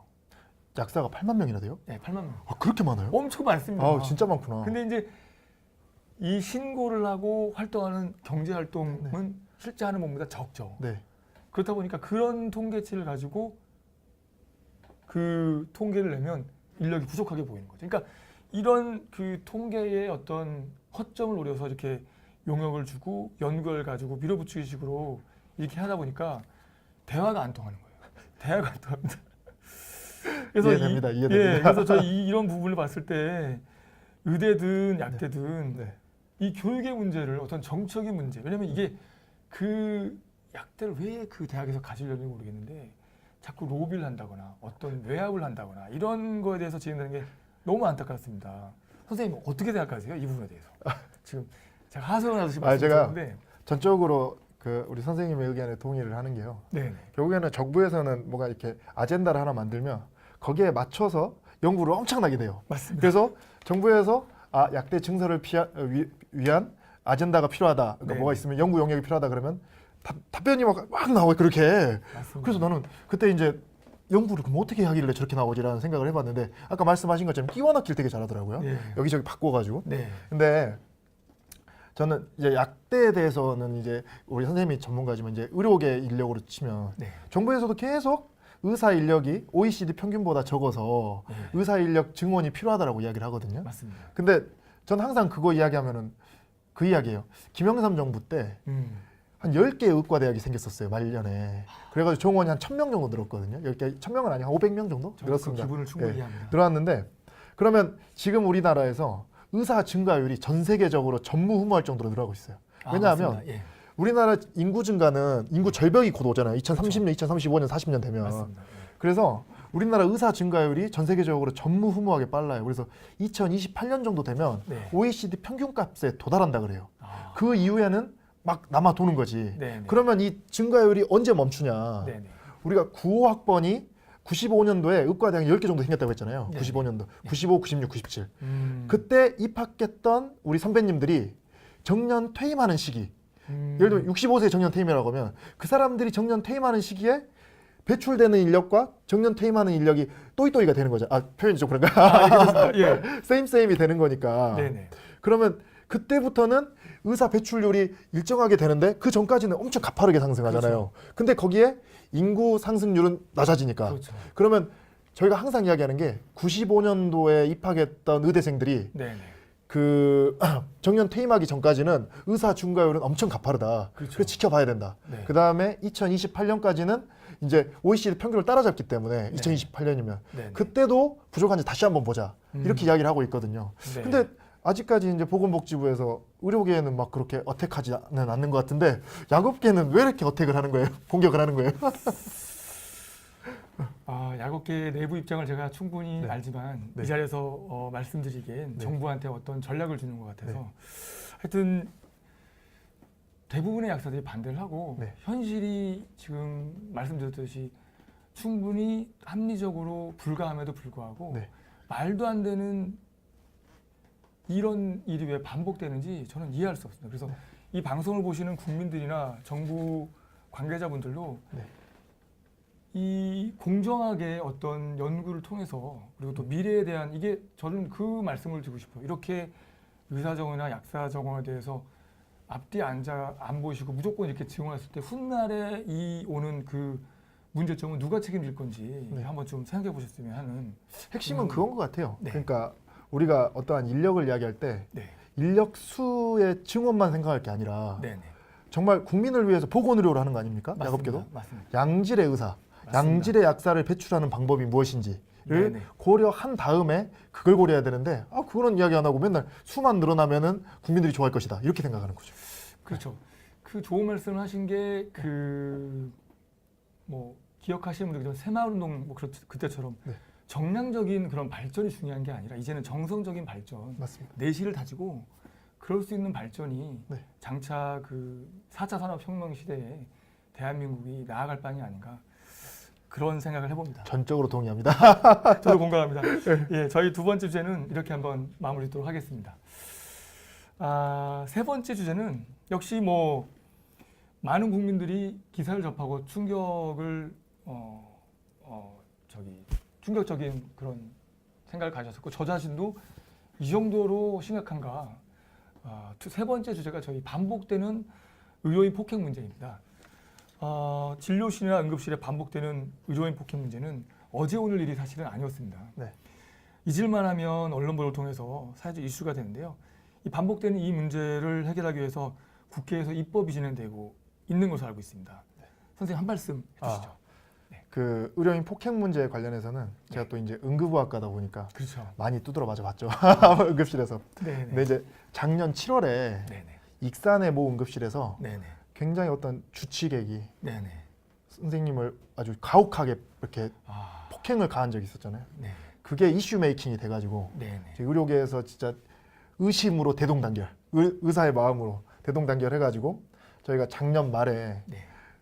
약사가 8만 명이나 돼요?
네, 8만 명.
아, 그렇게 많아요?
엄청 많습니다.
아, 진짜 많구나.
근데 이제 이 신고를 하고 활동하는 경제 활동은 실제 하는 것보다 적죠.
네.
그렇다 보니까 그런 통계치를 가지고 그 통계를 내면 인력이 부족하게 보이는 거죠. 그러니까 이런 그 통계의 어떤 허점을 노려서 이렇게 용역을 주고 연구를 가지고 밀어붙이기 식으로 이렇게 하다 보니까 대화가 안 통하는 거예요. 대화가 안 통합니다. 그래서
이해됩니다. 이해됩니다.
예, 그래서 저희 이런 부분을 봤을 때 의대든 약대든
네.
이 교육의 문제를 어떤 정책의 문제, 왜냐면 이게 그 약대를 왜 그 대학에서 가지려는지 모르겠는데 자꾸 로비를 한다거나 어떤 외압을 한다거나 이런 거에 대해서 진행되는 게 너무 안타깝습니다. 선생님 어떻게 생각하세요? 이 부분에 대해서. 지금 제가 하소연 하듯이 말씀드렸는데
전적으로 그 우리 선생님의 의견에 동의를 하는 게요.
네.
결국에는 정부에서는 뭐가 이렇게 아젠다를 하나 만들면 거기에 맞춰서 연구를 엄청나게 돼요.
맞습니다.
그래서 정부에서 약대 증설을 위한 아젠다가 필요하다. 그러니까
네.
뭐가 있으면 연구 영역이 필요하다 그러면 답변이 막 나와요. 그렇게.
맞습니다.
그래서 나는 그때 이제 연구를 그럼 어떻게 하길래 저렇게 나오지라는 생각을 해봤는데 아까 말씀하신 것처럼 끼워 넣기를 되게 잘하더라고요.
네.
여기저기 바꿔가지고.
네.
근데 저는 이제 약대에 대해서는 이제 우리 선생님이 전문가지만 이제 의료계 인력으로 치면
네.
정부에서도 계속 의사 인력이 OECD 평균보다 적어서
네.
의사 인력 증원이 필요하다라고 이야기를 하거든요.
맞습니다.
근데 저는 항상 그거 이야기하면은 그 이야기예요. 김영삼 정부 때 한 10개의 의과대학이 생겼었어요. 말년에. 그래가지고 정원이 한 1000명 정도 늘었거든요. 10개, 1000명은 아니고 한 500명 정도
그
늘었습니다.
기분을 충분히
예,
이해합니다.
늘어났는데 그러면 지금 우리나라에서 의사 증가율이 전 세계적으로 전무후무할 정도로 늘어나고 있어요. 왜냐하면
맞습니다. 예.
우리나라 인구 증가는 인구 절벽이 곧 오잖아요. 2030년, 2035년, 40년 되면.
맞습니다. 예.
그래서 우리나라 의사 증가율이 전 세계적으로 전무후무하게 빨라요. 그래서 2028년 정도 되면
네.
OECD 평균값에 도달한다 그래요.
아,
그 이후에는 막 남아 도는 거지.
네.
그러면 이 증가율이 언제 멈추냐.
네. 네.
우리가 95학번이 95년도에 의과대학이 10개 정도 생겼다고 했잖아요.
네.
95년도. 95, 96, 97.
음.
그때 입학했던 우리 선배님들이 정년 퇴임하는 시기. 예를 들면 65세 정년 퇴임이라고 하면 그 사람들이 정년 퇴임하는 시기에 배출되는 인력과 정년 퇴임하는 인력이 또이또이가 되는 거죠. 표현이 좀 그런가?
예.
세임이 되는 거니까.
네네.
그러면 그때부터는 의사 배출률이 일정하게 되는데 그 전까지는 엄청 가파르게 상승하잖아요. 근데 거기에 인구 상승률은 낮아지니까.
그렇죠.
그러면 저희가 항상 이야기하는 게 95년도에 입학했던 의대생들이
네네.
그 정년 퇴임하기 전까지는 의사 증가율은 엄청 가파르다.
그렇죠.
그래서 지켜봐야 된다.
네.
그 다음에 2028년까지는 이제 OECD 평균을 따라잡기 때문에
네.
2028년이면
네네.
그때도 부족한지 다시 한번 보자. 이렇게 이야기를 하고 있거든요.
네.
근데 아직까지 이제 보건복지부에서 의료계는 막 그렇게 어택하지는 않는 것 같은데 약업계는 왜 이렇게 어택을 하는 거예요? 공격을 하는 거예요?
약업계 내부 입장을 제가 충분히
네.
알지만
네.
이 자리에서 말씀드리기엔
네.
정부한테 어떤 전략을 주는 것 같아서
네.
하여튼 대부분의 약사들이 반대를 하고
네.
현실이 지금 말씀드렸듯이 충분히 합리적으로 불가함에도 불구하고
네.
말도 안 되는 이런 일이 왜 반복되는지 저는 이해할 수 없습니다. 그래서 이 방송을 보시는 국민들이나 정부 관계자분들도
네.
이 공정하게 어떤 연구를 통해서 그리고 또 미래에 대한 이게 저는 그 말씀을 드리고 싶어요. 이렇게 의사 정원이나 약사 정원에 대해서 앞뒤 앉아 안 보시고 무조건 이렇게 지원했을 때 훗날에 이 오는 그 문제점은 누가 책임질 건지
네.
한번 좀 생각해 보셨으면 하는.
핵심은 그건 것 같아요.
네.
그러니까 우리가 어떠한 인력을 이야기할 때
네,
인력 수의 증원만 생각할 게 아니라
네, 네.
정말 국민을 위해서 보건의료를 하는 거 아닙니까?
맞습니다.
야곱계도
맞습니다.
양질의 의사,
맞습니다.
양질의 약사를 배출하는 방법이 무엇인지를
네네.
고려한 다음에 그걸 고려해야 되는데 그거는 이야기 안 하고 맨날 수만 늘어나면은 국민들이 좋아할 것이다 이렇게 생각하는 거죠.
그렇죠. 그 좋은 말씀을 하신 게 뭐 기억하시는 분들 새마을운동 뭐 그때처럼
네.
정량적인 그런 발전이 중요한 게 아니라 이제는 정성적인 발전,
맞습니다.
내실을 다지고 그럴 수 있는 발전이
네.
장차 그 4차 산업혁명 시대에 대한민국이 나아갈 방이 아닌가 그런 생각을 해봅니다.
전적으로 동의합니다.
저도 공감합니다. 예, 저희 두 번째 주제는 이렇게 한번 마무리 짓도록 하겠습니다. 세 번째 주제는 역시 뭐 많은 국민들이 기사를 접하고 충격을 충격적인 그런 생각을 가졌었고 저 자신도 이 정도로 심각한가. 세 번째 주제가 저희 반복되는 의료인 폭행 문제입니다. 진료실이나 응급실에 반복되는 의료인 폭행 문제는 어제 오늘 일이 사실은 아니었습니다.
네.
잊을만 하면 언론 보도를 통해서 사회적 이슈가 되는데요. 이 반복되는 이 문제를 해결하기 위해서 국회에서 입법이 진행되고 있는 것으로 알고 있습니다.
네.
선생님 한 말씀 해주시죠.
그 의료인 폭행 문제 관련해서는 제가
네.
또 이제 응급의학과다 보니까
그렇죠.
많이 두드려 맞아 봤죠. 응급실에서.
네네.
근데 이제 작년 7월에
네네.
익산의 모 응급실에서
네네.
굉장히 어떤 주치객이
네네.
선생님을 아주 가혹하게 이렇게
아,
폭행을 가한 적이 있었잖아요.
네.
그게 이슈 메이킹이 돼가지고
네네.
의료계에서 진짜 의심으로 대동단결, 의사의 마음으로 대동단결 해가지고 저희가 작년 말에
네.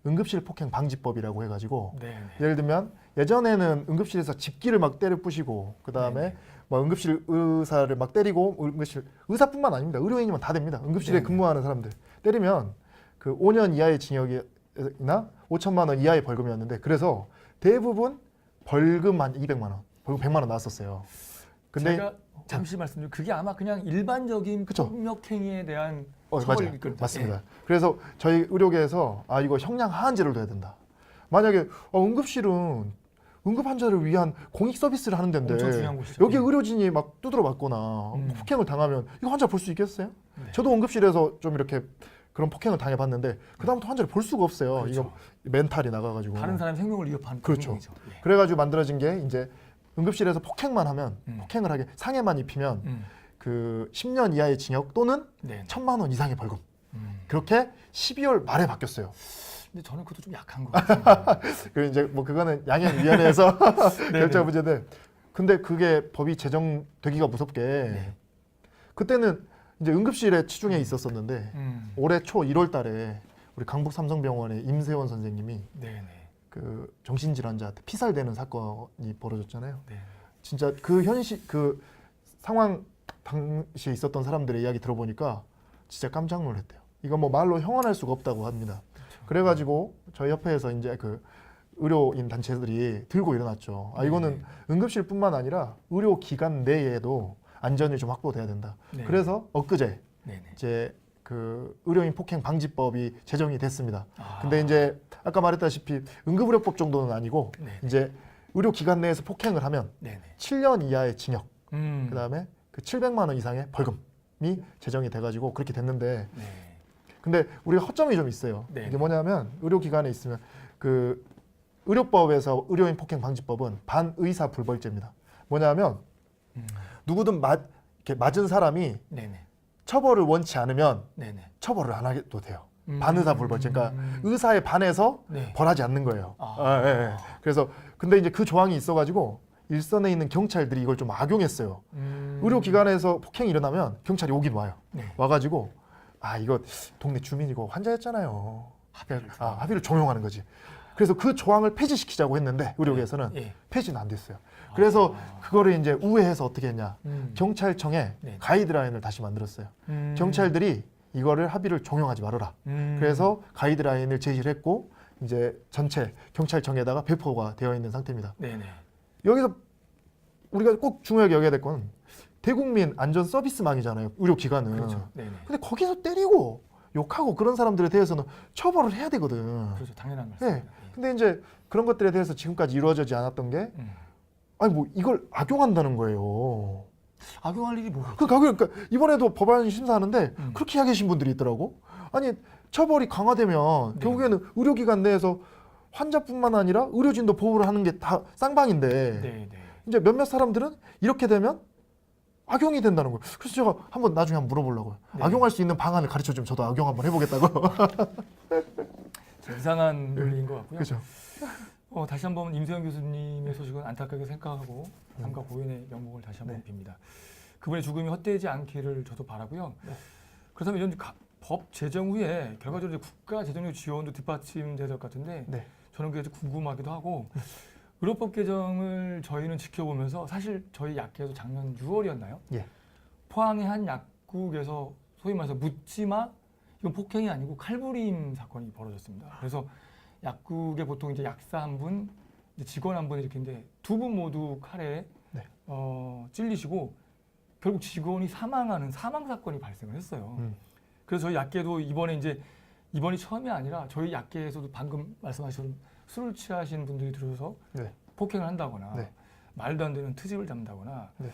응급실 폭행 방지법이라고 해가지고
네네.
예를 들면 예전에는 응급실에서 집기를 막 때려 부시고 그 다음에
네네.
뭐 응급실 의사를 막 때리고 응급실 의사뿐만 아닙니다. 의료인이면 다 됩니다. 응급실에
네네.
근무하는 사람들 때리면 그 5년 이하의 징역이나 5천만 원 이하의 벌금이었는데 그래서 대부분 벌금 한 200만 원, 벌금 100만 원 나왔었어요. 근데
제가 잠시 말씀드리면 그게 아마 그냥 일반적인
그쵸.
폭력 행위에 대한
맞아요.
처벌일 겁니다.
맞습니다.
예.
그래서 저희 의료계에서 이거 형량 하한제를 둬야 된다. 만약에 응급실은 응급 환자를 위한 공익 서비스를 하는 데인데
엄청 중요한 곳이죠.
여기
예.
의료진이 막 두드려 맞거나 폭행을 당하면 이거 환자 볼 수 있겠어요?
네.
저도 응급실에서 좀 이렇게 그런 폭행을 당해봤는데 그 다음부터 환자를 볼 수가 없어요.
그렇죠.
이거 멘탈이 나가가지고.
다른 사람 생명을 위협하는
그렇죠.
행위죠. 예.
그래가지고 만들어진 게 이제 응급실에서 폭행만 하면
음.
폭행을 하게 상해만 입히면
음.
그 10년 이하의 징역 또는
네.
1,000만 원 이상의 벌금. 그렇게 12월 말에 바뀌었어요.
근데 저는 그것도 좀 약한 것 같습니다.
그 이제 뭐 그거는 양형위원회에서
네네.
결정 문제인데, 근데 그게 법이 제정되기가 무섭게
네.
그때는 이제 응급실에 치중해 있었었는데 올해 초 1월달에 우리 강북 삼성병원의 임세원 선생님이
네네.
그 정신질환자한테 피살되는 사건이 벌어졌잖아요.
네.
진짜 그 현실 그 상황 당시에 있었던 사람들의 이야기 들어보니까 진짜 깜짝 놀랐대요. 이거 뭐 말로 형언할 수가 없다고 합니다.
그렇죠.
그래가지고 저희 협회에서 이제 그 의료인 단체들이 들고 일어났죠. 이거는
네.
응급실뿐만 아니라 의료기관 내에도 안전이 좀 확보돼야 된다.
네.
그래서 엊그제
네네.
이제 그 의료인 폭행 방지법이 제정이 됐습니다.
아.
근데 이제 아까 말했다시피 응급의료법 정도는 아니고
네.
이제 의료기관 내에서 폭행을 하면
네네.
7년 이하의 징역, 그다음에
음.
그 700만 원 이상의 벌금이 제정이 돼가지고 그렇게 됐는데,
네.
근데 우리가 허점이 좀 있어요.
네.
이게 뭐냐면 의료기관에 있으면 그 의료법에서 의료인 폭행 방지법은 반의사 불벌죄입니다. 뭐냐면 누구든 이렇게 맞은 사람이
네네.
처벌을 원치 않으면
네네.
처벌을 안 하게도 돼요. 반의사 불벌죄. 그러니까
음.
의사에 반해서
네.
벌하지 않는 거예요.
아.
예, 예. 그래서 근데 이제 그 조항이 있어가지고 일선에 있는 경찰들이 이걸 좀 악용했어요. 의료기관에서 폭행이 일어나면 경찰이 오긴 와요.
네.
와가지고 이거 동네 주민이고 환자였잖아요. 합의를 종용하는 거지. 그래서 그 조항을 폐지시키자고 했는데 의료계에서는
예.
폐지는 안 됐어요. 그래서 그거를 이제 우회해서 어떻게 했냐. 경찰청에
네.
가이드라인을 다시 만들었어요. 경찰들이 이거를 합의를 종용하지 말아라. 그래서 가이드라인을 제시를 했고 이제 전체 경찰청에다가 배포가 되어 있는 상태입니다.
네네.
여기서 우리가 꼭 중요하게 여겨야 될 건 대국민 안전 서비스망이잖아요. 의료기관은.
그렇죠. 네네.
근데 거기서 때리고 욕하고 그런 사람들에 대해서는 처벌을 해야 되거든.
그렇죠. 당연한
네.
말씀입니다. 예.
근데 이제 그런 것들에 대해서 지금까지 이루어지지 않았던 게 아니 뭐 이걸 악용한다는 거예요.
악용할 일이 뭐가
그러니까 이번에도 법안 심사하는데 그렇게 이야기하신 분들이 있더라고. 아니 처벌이 강화되면
네.
결국에는 의료기관 내에서 환자뿐만 아니라 의료진도 보호를 하는 게 다 쌍방인데
네, 네.
이제 몇몇 사람들은 이렇게 되면 악용이 된다는 거예요. 그래서 제가 한번 나중에 한번 물어보려고요.
네.
악용할 수 있는 방안을 가르쳐 주면 저도 악용 한번 해보겠다고.
이상한 논리인 것 같고요.
그렇죠.
다시 한번 임세영 교수님의 소식은 안타깝게 생각하고 삼가 고인의 명복을 다시 한번 빕니다. 그분의 죽음이 헛되지 않기를 저도 바라고요. 그렇다면 이런 법 제정 후에 결과적으로 이제 국가 재정력 지원도 뒷받침돼야 될 것 같은데
네.
저는 그게 좀 궁금하기도 하고 의료법 개정을 저희는 지켜보면서 사실 저희 약계에서 작년 6월이었나요?
예.
포항의 한 약국에서 소위 말해서 묻지마 이건 폭행이 아니고 칼부림 사건이 벌어졌습니다. 그래서 약국에 보통 이제 약사 한 분, 직원 한 분 이렇게인데 두 분 모두 칼에
네.
찔리시고 결국 직원이 사망하는 사망 사건이 발생을 했어요. 그래서 저희 약계도 이번이 처음이 아니라 저희 약계에서도 방금 말씀하신 술을 취하신 분들이 들어서
네.
폭행을 한다거나
네.
말도 안 되는 트집을 잡는다거나
네.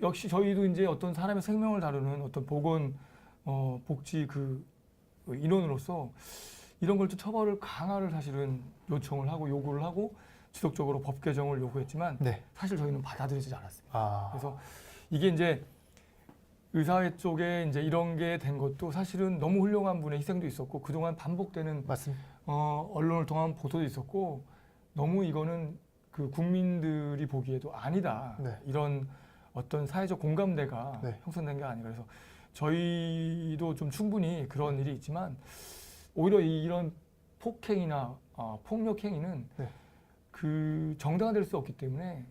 역시 저희도 이제 어떤 사람의 생명을 다루는 어떤 보건 복지 그 인원으로서 이런 걸 좀 처벌을 강화를 사실은 요청을 하고 요구를 하고 지속적으로 법 개정을 요구했지만
네.
사실 저희는 받아들이지 않았습니다.
아.
그래서 이게 이제 의사회 쪽에 이제 이런 게 된 것도 사실은 너무 훌륭한 분의 희생도 있었고 그동안 반복되는
맞습니다.
언론을 통한 보도도 있었고 너무 이거는 그 국민들이 보기에도 아니다.
네.
이런 어떤 사회적 공감대가
네.
형성된 게 아닌가. 그래서 저희도 좀 충분히 그런 일이 있지만 오히려 이런 폭행이나 폭력 행위는
네.
그 정당화될 수 없기 때문에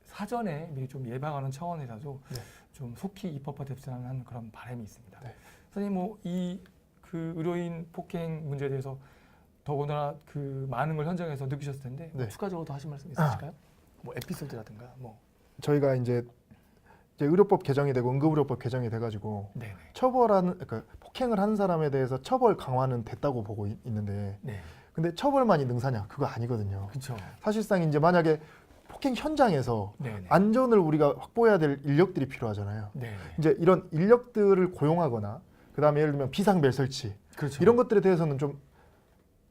사전에 미리 좀 예방하는 차원에서도
네.
좀 속히 입법화됐으면 하는 그런 바람이 있습니다.
네.
선생님 뭐 이 그 의료인 폭행 문제에 대해서 더군다나 그 많은 걸 현장에서 느끼셨을 텐데 뭐
네.
추가적으로 더 하실 말씀 있으실까요? 뭐 에피소드라든가 뭐.
저희가 이제 의료법 개정이 되고 응급의료법 개정이 돼가지고
네네.
처벌하는 그러니까 폭행을 하는 사람에 대해서 처벌 강화는 됐다고 보고 있는데
네.
근데 처벌만이 능사냐 그거 아니거든요.
그렇죠.
사실상 이제 만약에 폭행 현장에서
네네.
안전을 우리가 확보해야 될 인력들이 필요하잖아요.
네.
이제 이런 인력들을 고용하거나 그다음에 예를 들면 비상벨 설치
그렇죠.
이런 것들에 대해서는 좀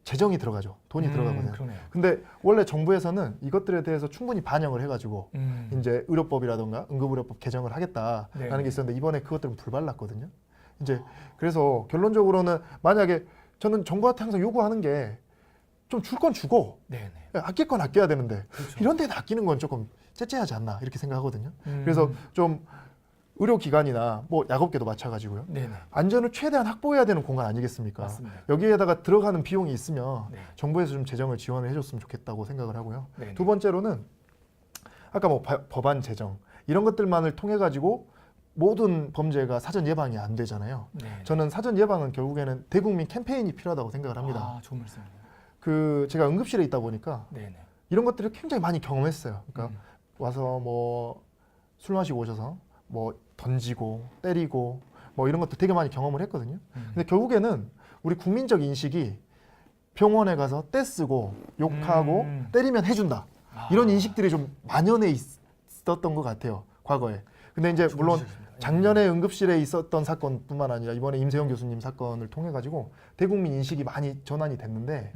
재정이 들어가죠. 돈이 들어가거든요.
그러네요.
근데 원래 정부에서는 이것들에 대해서 충분히 반영을 해가지고 이제 의료법이라던가 응급의료법 개정을 하겠다라는
네.
게 있었는데 이번에 그것들은 불발났거든요. 이제 그래서 결론적으로는 만약에 저는 정부한테 항상 요구하는 게 좀 줄 건 주고
네네.
아낄 건 아껴야 되는데
그렇죠.
이런 데는 아끼는 건 조금 째째하지 않나 이렇게 생각하거든요. 그래서 좀 의료기관이나 뭐 약업계도 마찬가지고요.
네네.
안전을 최대한 확보해야 되는 공간 아니겠습니까?
맞습니다.
여기에다가 들어가는 비용이 있으면
네.
정부에서 좀 재정을 지원을 해줬으면 좋겠다고 생각을 하고요.
네네.
두 번째로는 아까 뭐 법안 제정 이런 것들만을 통해 가지고 모든 범죄가 사전 예방이 안 되잖아요.
네.
저는 사전 예방은 결국에는 대국민 캠페인이 필요하다고 생각을 합니다.
아, 좋은 말씀이네요.
그 제가 응급실에 있다 보니까
네네.
이런 것들을 굉장히 많이 경험했어요. 그러니까
음.
와서 뭐 술 마시고 오셔서 뭐 던지고 때리고 뭐 이런 것도 되게 많이 경험을 했거든요. 근데 결국에는 우리 국민적 인식이 병원에 가서 떼쓰고 욕하고 때리면 해준다. 이런 인식들이 좀 만연해 있었던 것 같아요. 과거에. 근데 이제 물론 작년에 응급실에 있었던 사건뿐만 아니라 이번에 임세영 교수님 사건을 통해 가지고 대국민 인식이 많이 전환이 됐는데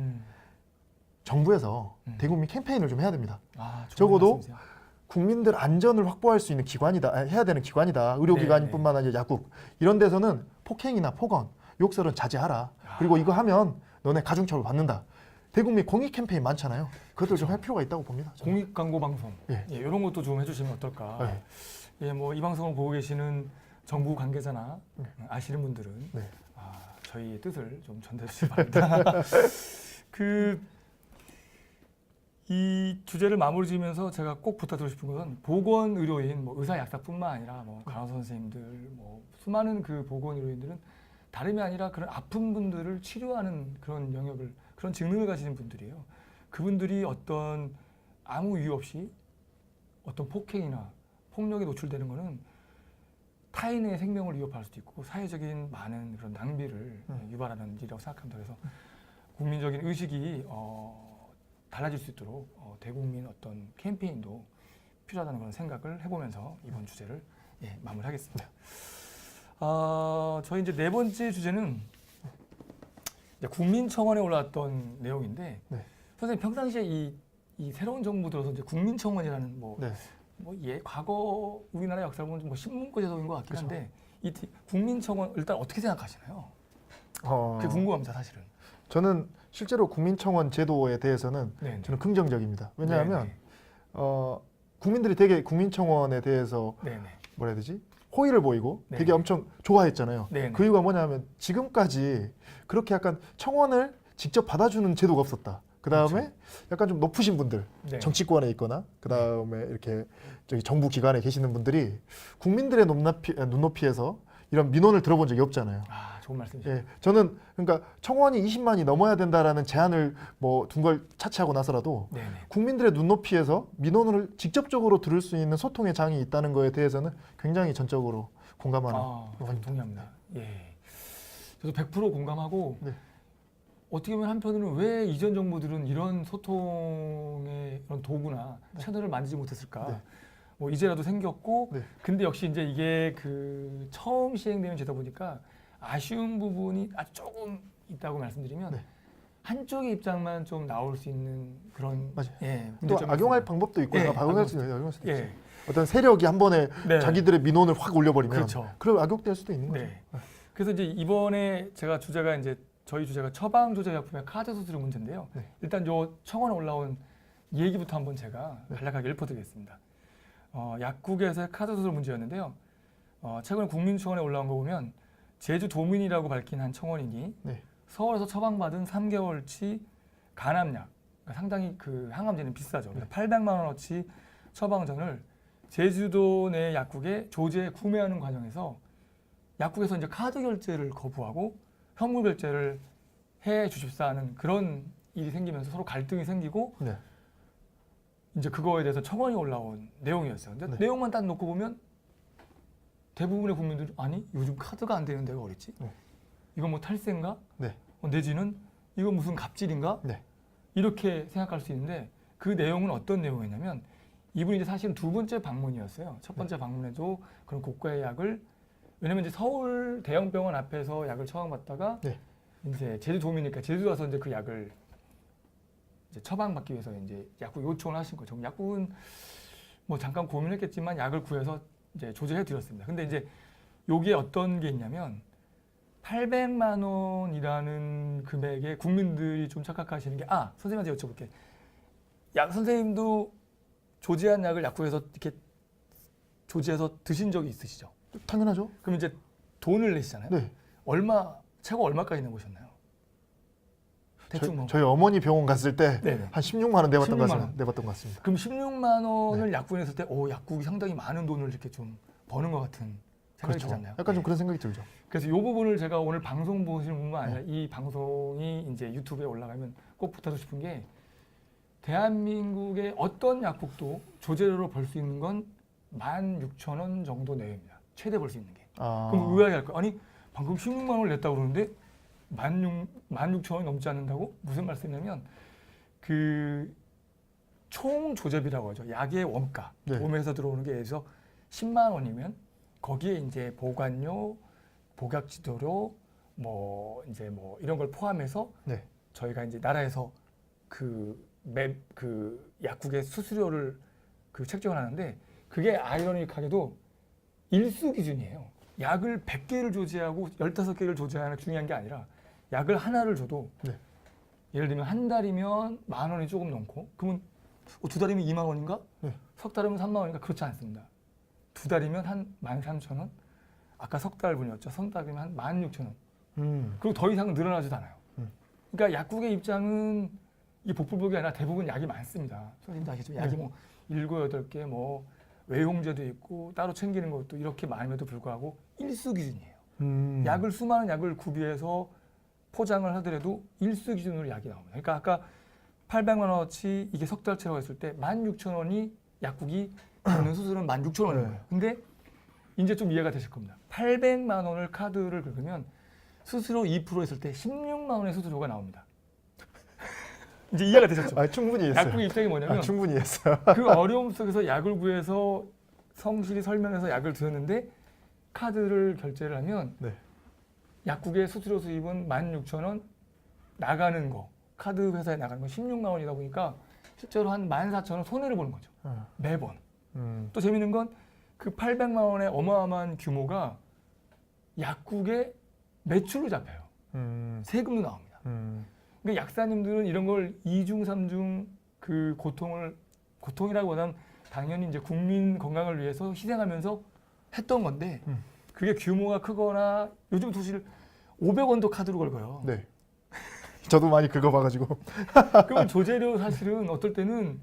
정부에서 대국민 캠페인을 좀 해야 됩니다.
아, 좋은
적어도
말씀이세요.
국민들 안전을 확보할 수 있는 기관이다, 해야 되는 기관이다. 의료기관뿐만 아니라 약국 이런 데서는 폭행이나 폭언, 욕설은 자제하라. 그리고 이거 하면 너네 가중처벌 받는다. 대국민 공익 캠페인 많잖아요. 그것들 좀 할 필요가 있다고 봅니다. 저는.
공익 광고 방송
예.
이런 것도 좀 해주시면 어떨까.
네.
예, 뭐 이 방송을 보고 계시는 정부 관계자나
네.
아시는 분들은
네.
저희의 뜻을 좀 전달해 주시기 바랍니다. 이 주제를 마무리 지으면서 제가 꼭 부탁드리고 싶은 것은 보건 의료인, 뭐 의사 약사뿐만 아니라 뭐 간호사 선생님들, 뭐 수많은 그 보건 의료인들은 다름이 아니라 그런 아픈 분들을 치료하는 그런 영역을, 그런 직능을 가지는 분들이에요. 그분들이 어떤 아무 이유 없이 어떤 폭행이나 폭력에 노출되는 것은 타인의 생명을 위협할 수도 있고 사회적인 많은 그런 낭비를 유발하는 일이라고 생각합니다. 그래서
국민적인 의식이 달라질 수 있도록 대국민 어떤 캠페인도 필요하다는 그런 생각을 해보면서 이번 주제를 마무리하겠습니다. 저희 이제 네 번째 주제는 이제 국민청원에 올라왔던 내용인데
네.
선생님 평상시에 이 새로운 정부 들어서 이제 국민청원이라는
네.
과거 우리나라 역사를 보면 뭐 신문고 제도인 것 같긴 한데 이 국민청원 일단 어떻게 생각하시나요? 그게 궁금합니다, 사실은.
저는 실제로 국민청원 제도에 대해서는
네.
저는 긍정적입니다. 왜냐하면
네.
국민들이 되게 국민청원에 대해서
네.
뭐라 해야 되지? 호의를 보이고
네.
되게 엄청 좋아했잖아요.
네.
그 이유가 뭐냐면 지금까지 그렇게 약간 청원을 직접 받아주는 제도가 없었다. 그 다음에
그렇죠.
약간 좀 높으신 분들,
네.
정치권에 있거나 그 다음에 이렇게 저기 정부 기관에 계시는 분들이 국민들의 눈높이에서 이런 민원을 들어본 적이 없잖아요.
좋은 말씀이시죠.
예, 저는 그러니까 청원이 20만이 넘어야 된다라는 제한을 둔 걸 차치하고 나서라도
네.
국민들의 눈높이에서 민원을 직접적으로 들을 수 있는 소통의 장이 있다는 거에 대해서는 굉장히 전적으로 공감하는
동의합니다. 예. 저도 100% 공감하고
네.
어떻게 보면 한편으로는 왜 이전 정부들은 이런 소통의 이런 도구나 채널을 만들지 못했을까?
네.
뭐 이제라도 생겼고,
네.
근데 역시 이제 이게 그 처음 시행되는 제다 보니까 아쉬운 부분이 아주 조금 있다고 말씀드리면
네.
한쪽의 입장만 좀 나올 수 있는 그런
맞아요.
예,
또
문제점이
악용할
있습니다.
방법도 있고
예,
악용할 수도 있지.
예.
어떤 세력이 한 번에
네.
자기들의 민원을 확 올려버리면
그렇죠.
그럼 악용될 수도 있는 거죠.
네. 그래서 이제 이번에 저희 주제가 처방 조제약품의 카드 수수료 문제인데요.
네.
일단 요 청원에 올라온 얘기부터 한번 제가
네.
간략하게 읊어드리겠습니다. 약국에서의 카드 수수료 문제였는데요. 최근에 국민청원에 올라온 거 보면 제주도민이라고 밝힌 한 청원인이
네.
서울에서 처방받은 3개월치 간암약, 그러니까 상당히 그 항암제는 비싸죠. 그래서 800만 원어치 처방전을 제주도 내 약국에 조제 구매하는 과정에서 약국에서 이제 카드 결제를 거부하고 현물 결제를 해 주십사 하는 그런 일이 생기면서 서로 갈등이 생기고
네.
이제 그거에 대해서 청원이 올라온 내용이었어요. 근데
네.
내용만 딱 놓고 보면 대부분의 국민들이 아니 요즘 카드가 안 되는 데가 어딨지?
네.
이건 뭐 탈세인가?
네.
내지는 이건 무슨 갑질인가?
네.
이렇게 생각할 수 있는데 그 내용은 어떤 내용이냐면 이분이 이제 사실은 두 번째 방문이었어요. 첫 번째 방문에도 그런 고가의 약을 왜냐면 이제 서울 대형 병원 앞에서 약을 처방받다가
네.
이제 제주도민이니까 제주 와서 이제 그 약을 이제 처방받기 위해서 이제 약국 요청을 하신 거죠. 약국은 뭐 잠깐 고민했겠지만 약을 구해서 이제 조제해 드렸습니다. 근데 이제 여기에 어떤 게 있냐면 800만 원이라는 금액에 국민들이 좀 착각하시는 게 선생님한테 여쭤볼게. 약 선생님도 조제한 약을 약국에서 이렇게 조제해서 드신 적이 있으시죠?
당연하죠.
그럼 이제 돈을 내시잖아요.
네.
최고 얼마까지 내보셨나요? 대충
저희 어머니 병원 갔을 때
네네.
한 16만 원 내봤던
16만
것
원.
같습니다. 내봤던 것 같습니다.
그럼 16만 원을 약국에 냈을 때 약국이 상당히 많은 돈을 이렇게 좀 버는 것 같은 생각이 들지 않나요?
약간 좀 그런 생각이 들죠.
그래서 이 부분을 제가 오늘 방송 보시는 분만 아니라 이 방송이 이제 유튜브에 올라가면 꼭 부탁드리고 싶은 게 대한민국의 어떤 약국도 조제료로 벌 수 있는 건 16,000원 정도 내외입니다. 최대 벌 수 있는 게. 그럼 의아해 할 거예요. 아니 방금 16만 원을 냈다고 그러는데 16,000원이 넘지 않는다고? 무슨 말씀이냐면 그 총 조제비라고 하죠. 약의 원가.
네.
몸에서 들어오는 게 예를 들어서 10만 원이면 거기에 이제 보관료, 복약지도료, 뭐 이런 걸 포함해서
네.
저희가 이제 나라에서 그 약국의 수수료를 책정을 하는데 그게 아이러니하게도 일수 기준이에요. 약을 100개를 조제하고 15개를 조제하는 중요한 게 아니라 약을 하나를 줘도
네.
예를 들면 한 달이면 10,000원이 조금 넘고 그러면 두 달이면 2만 원인가?
네.
석 달이면 3만 원인가? 그렇지 않습니다. 두 달이면 한 13,000원? 아까 석 달분이었죠. 석 달이면 한 16,000원. 그리고 더 이상 늘어나지도 않아요. 그러니까 약국의 입장은 이게 복불복이 아니라 대부분 약이 많습니다. 선생님도 아시죠? 약이 뭐 7, 8개 뭐 외용제도 있고 따로 챙기는 것도 이렇게 많음에도 불구하고 일수 기준이에요. 약을 수많은 약을 구비해서 포장을 하더라도 일수 기준으로 약이 나옵니다. 그러니까 아까 800만 원어치 이게 석 달치라고 했을 때 16,000원이 약국이 받는 수수료는 16,000원인 거예요. 근데 이제 좀 이해가 되실 겁니다. 800만 원을 카드를 긁으면 수수료 2% 했을 때 16만 원의 수수료가 나옵니다. 이제 이해가 되셨죠?
아, 충분히 이해했어요.
약국의 입장이 뭐냐면
충분히 이해했어요.
그 어려움 속에서 약을 구해서 성실히 설명해서 약을 드렸는데 카드를 결제를 하면
네.
약국의 수수료 수입은 16,000원 나가는 거 카드 회사에 나가는 거 16만 원이다 보니까 실제로 한 14,000원 손해를 보는 거죠. 매번. 또 재밌는 건 그 800만 원의 어마어마한 규모가 약국의 매출로 잡혀요. 세금도 나옵니다. 그러니까 약사님들은 이런 걸 이중 삼중 그 고통이라기보다는 당연히 이제 국민 건강을 위해서 희생하면서 했던 건데 그게 규모가 크거나 요즘 도시를 500원도 카드로 걸고요.
네. 저도 많이 긁어봐가지고.
그러면 조재료 사실은 어떨 때는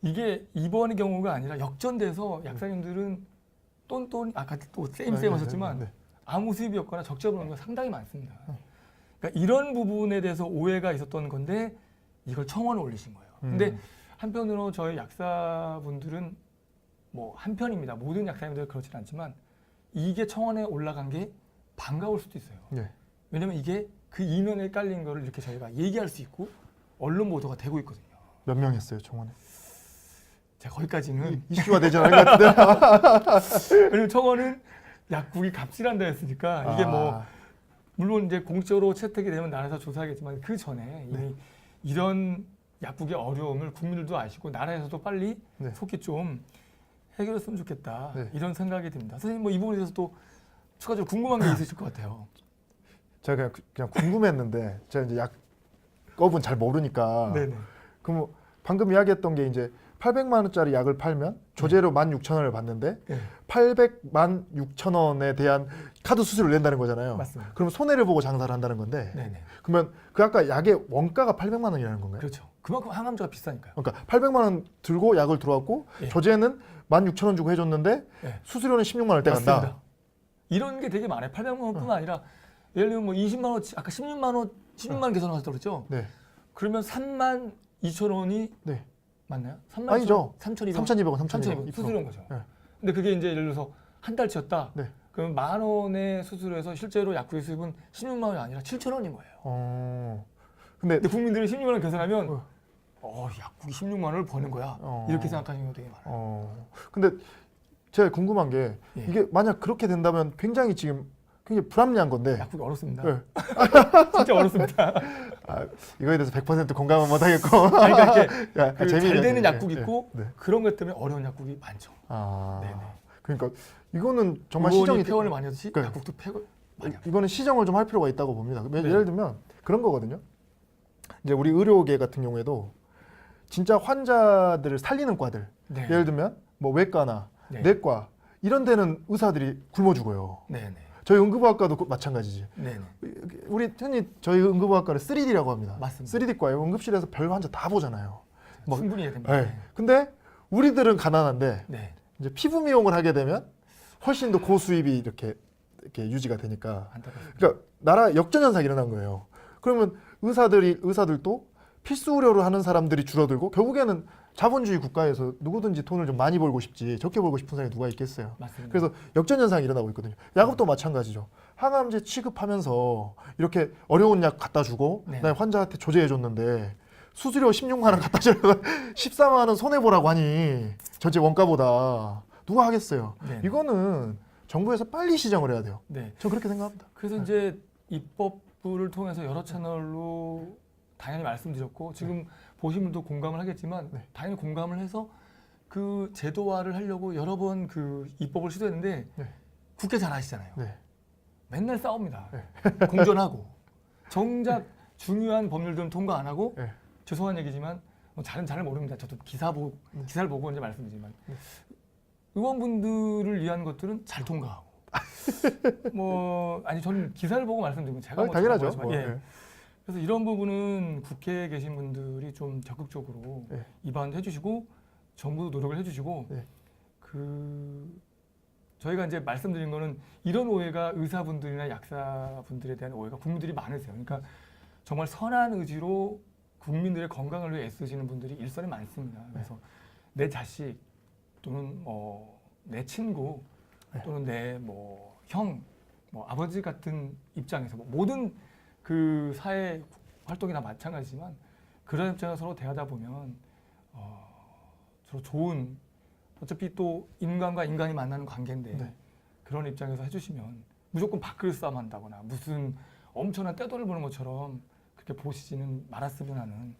이게 이번의 경우가 아니라 역전돼서 약사님들은 똔똔 아까 또 쌤 하셨지만
네.
아무 수입이 없거나 적자를 보는 게 상당히 많습니다. 그러니까 이런 부분에 대해서 오해가 있었던 건데 이걸 청원을 올리신 거예요. 근데 한편으로 저희 약사분들은 뭐 한편입니다. 모든 약사님들 그렇지는 않지만 이게 청원에 올라간 게 반가울 수도 있어요.
네.
왜냐면 이게 그 이면에 깔린 거를 이렇게 저희가 얘기할 수 있고 언론 보도가 되고 있거든요.
몇 명 했어요, 청원에?
제가 거기까지는
이슈화 되지 않은 것 같은데.
왜냐면 청원은 약국이 갑질한다 했으니까 이게 뭐 물론 이제 공적으로 채택이 되면 나라에서 조사하겠지만 그 전에 이미 이런 약국의 어려움을 국민들도 아시고 나라에서도 빨리
네.
속히 좀 해결했으면 좋겠다
네.
이런 생각이 듭니다. 선생님 뭐 이 부분에 대해서 또 추가적으로 궁금한 게 있으실 것 같아요.
제가 그냥 궁금했는데 제가 이제 약업은 잘 모르니까.
네네.
그럼 방금 이야기했던 게 이제 800만 원짜리 약을 팔면 조제료 16,000원을 받는데
네.
800만 6천원에 대한 카드 수수료를 낸다는 거잖아요.
맞습니다.
그럼 손해를 보고 장사를 한다는 건데
네네.
그러면 그 아까 약의 원가가 800만 원이라는 건가요?
그렇죠. 그만큼 항암제가 비싸니까요.
그러니까 800만 원 들고 약을 들어왔고
예.
조제는 16,000원 주고 해줬는데
예.
수수료는 16만 원대 간다.
맞습니다. 이런 게 되게 많아요. 800만 원뿐만 아니라 예를 들면 뭐 20만 원, 아까 16만 원 계산하셨다고 그랬죠?
네.
그러면 3만 2천 원이
네.
맞나요? 3만
아니죠.
3,200원.
3,200원,
3,200원 수수료인 거죠.
네.
근데 그게 이제 예를 들어서 한 달치였다.
네.
그럼 10,000원의 수수료에서 실제로 약국의 수입은 16만 원이 아니라 7,000원인 거예요.
근데
근데 국민들이 16만 원 계산하면 약국이 16만 원을 버는 거야. 이렇게 생각하시는 경우가 되게 많아요.
근데 제가 궁금한 게
예.
이게 만약 그렇게 된다면 굉장히 지금 굉장히 불합리한 건데
약국이 어렵습니다.
네.
진짜 어렵습니다.
이거에 대해서 100% 공감은 못하겠고
아니, 그러니까 이렇게
야,
잘 되는
재미있네.
약국
네.
있고
네.
그런 것 때문에 어려운 약국이 많죠. 네네.
그러니까 이거는 정말
의원이
시정이
폐원을 많이 하듯이
그러니까
약국도 폐원 많이 합니다.
이거는 시정을 좀 할 필요가 있다고 봅니다.
네.
예를 들면 그런 거거든요. 이제 우리 의료계 같은 경우에도 진짜 환자들을 살리는 과들,
네.
예를 들면 뭐 외과나
네.
내과 이런 데는 의사들이 굶어 죽어요.
네네.
저희 응급의학과도 마찬가지지.
네네.
우리 흔히 저희 응급의학과를 3D라고 합니다.
맞습니다.
3D과예요. 응급실에서 별 환자 다 보잖아요. 뭐,
충분히 이해가 됩니다.
네. 근데 우리들은 가난한데
네.
이제 피부 미용을 하게 되면 훨씬 더 고수입이 이렇게 유지가 되니까.
안타깝습니다.
그러니까 나라 역전현상이 일어난 거예요. 그러면 의사들도 필수 의료를 하는 사람들이 줄어들고 결국에는 자본주의 국가에서 누구든지 돈을 좀 많이 벌고 싶지 적게 벌고 싶은 사람이 누가 있겠어요.
맞습니다.
그래서 역전현상이 일어나고 있거든요. 약업도 마찬가지죠. 항암제 취급하면서 이렇게 어려운 약 갖다 주고
네.
그다음에 환자한테 조제해 줬는데 수수료 16만 원 갖다 주려고 14만 원 손해 보라고 하니 전체 원가보다 누가 하겠어요.
네.
이거는 정부에서 빨리 시정을 해야 돼요.
네.
저 그렇게 생각합니다.
그래서 이제 입법부를 통해서 여러 채널로 당연히 말씀드렸고 지금 보신 분도 공감을 하겠지만
네.
당연히 공감을 해서 그 제도화를 하려고 여러 번 그 입법을 시도했는데
네.
국회 잘 아시잖아요.
네.
맨날 싸웁니다. 공존하고 정작 중요한 법률들은 통과 안 하고
네.
죄송한 얘기지만 뭐 잘 모릅니다. 저도 기사를 보고 이제 말씀드리지만 의원분들을 위한 것들은 잘 통과하고 아니 저는 기사를 보고 말씀드리면 제가
당연하죠.
잘못하지만, 예. 그래서 이런 부분은 국회에 계신 분들이 좀 적극적으로
네.
입안도 해주시고 정부도 노력을 해주시고
네.
저희가 이제 말씀드린 거는 이런 오해가 의사분들이나 약사분들에 대한 오해가 국민들이 많으세요. 그러니까 정말 선한 의지로 국민들의 건강을 위해 애쓰시는 분들이 일선에 많습니다. 그래서 내 자식 또는 내 친구 또는 내 형, 아버지 같은 입장에서 모든 그 사회 활동이나 마찬가지지만 그런 입장에서 서로 대하다 보면 서로 좋은 어차피 또 인간과 인간이 만나는 관계인데
네.
그런 입장에서 해주시면 무조건 밥그릇 싸움 한다거나 무슨 엄청난 떼돈을 보는 것처럼 그렇게 보시지는 말았으면 하는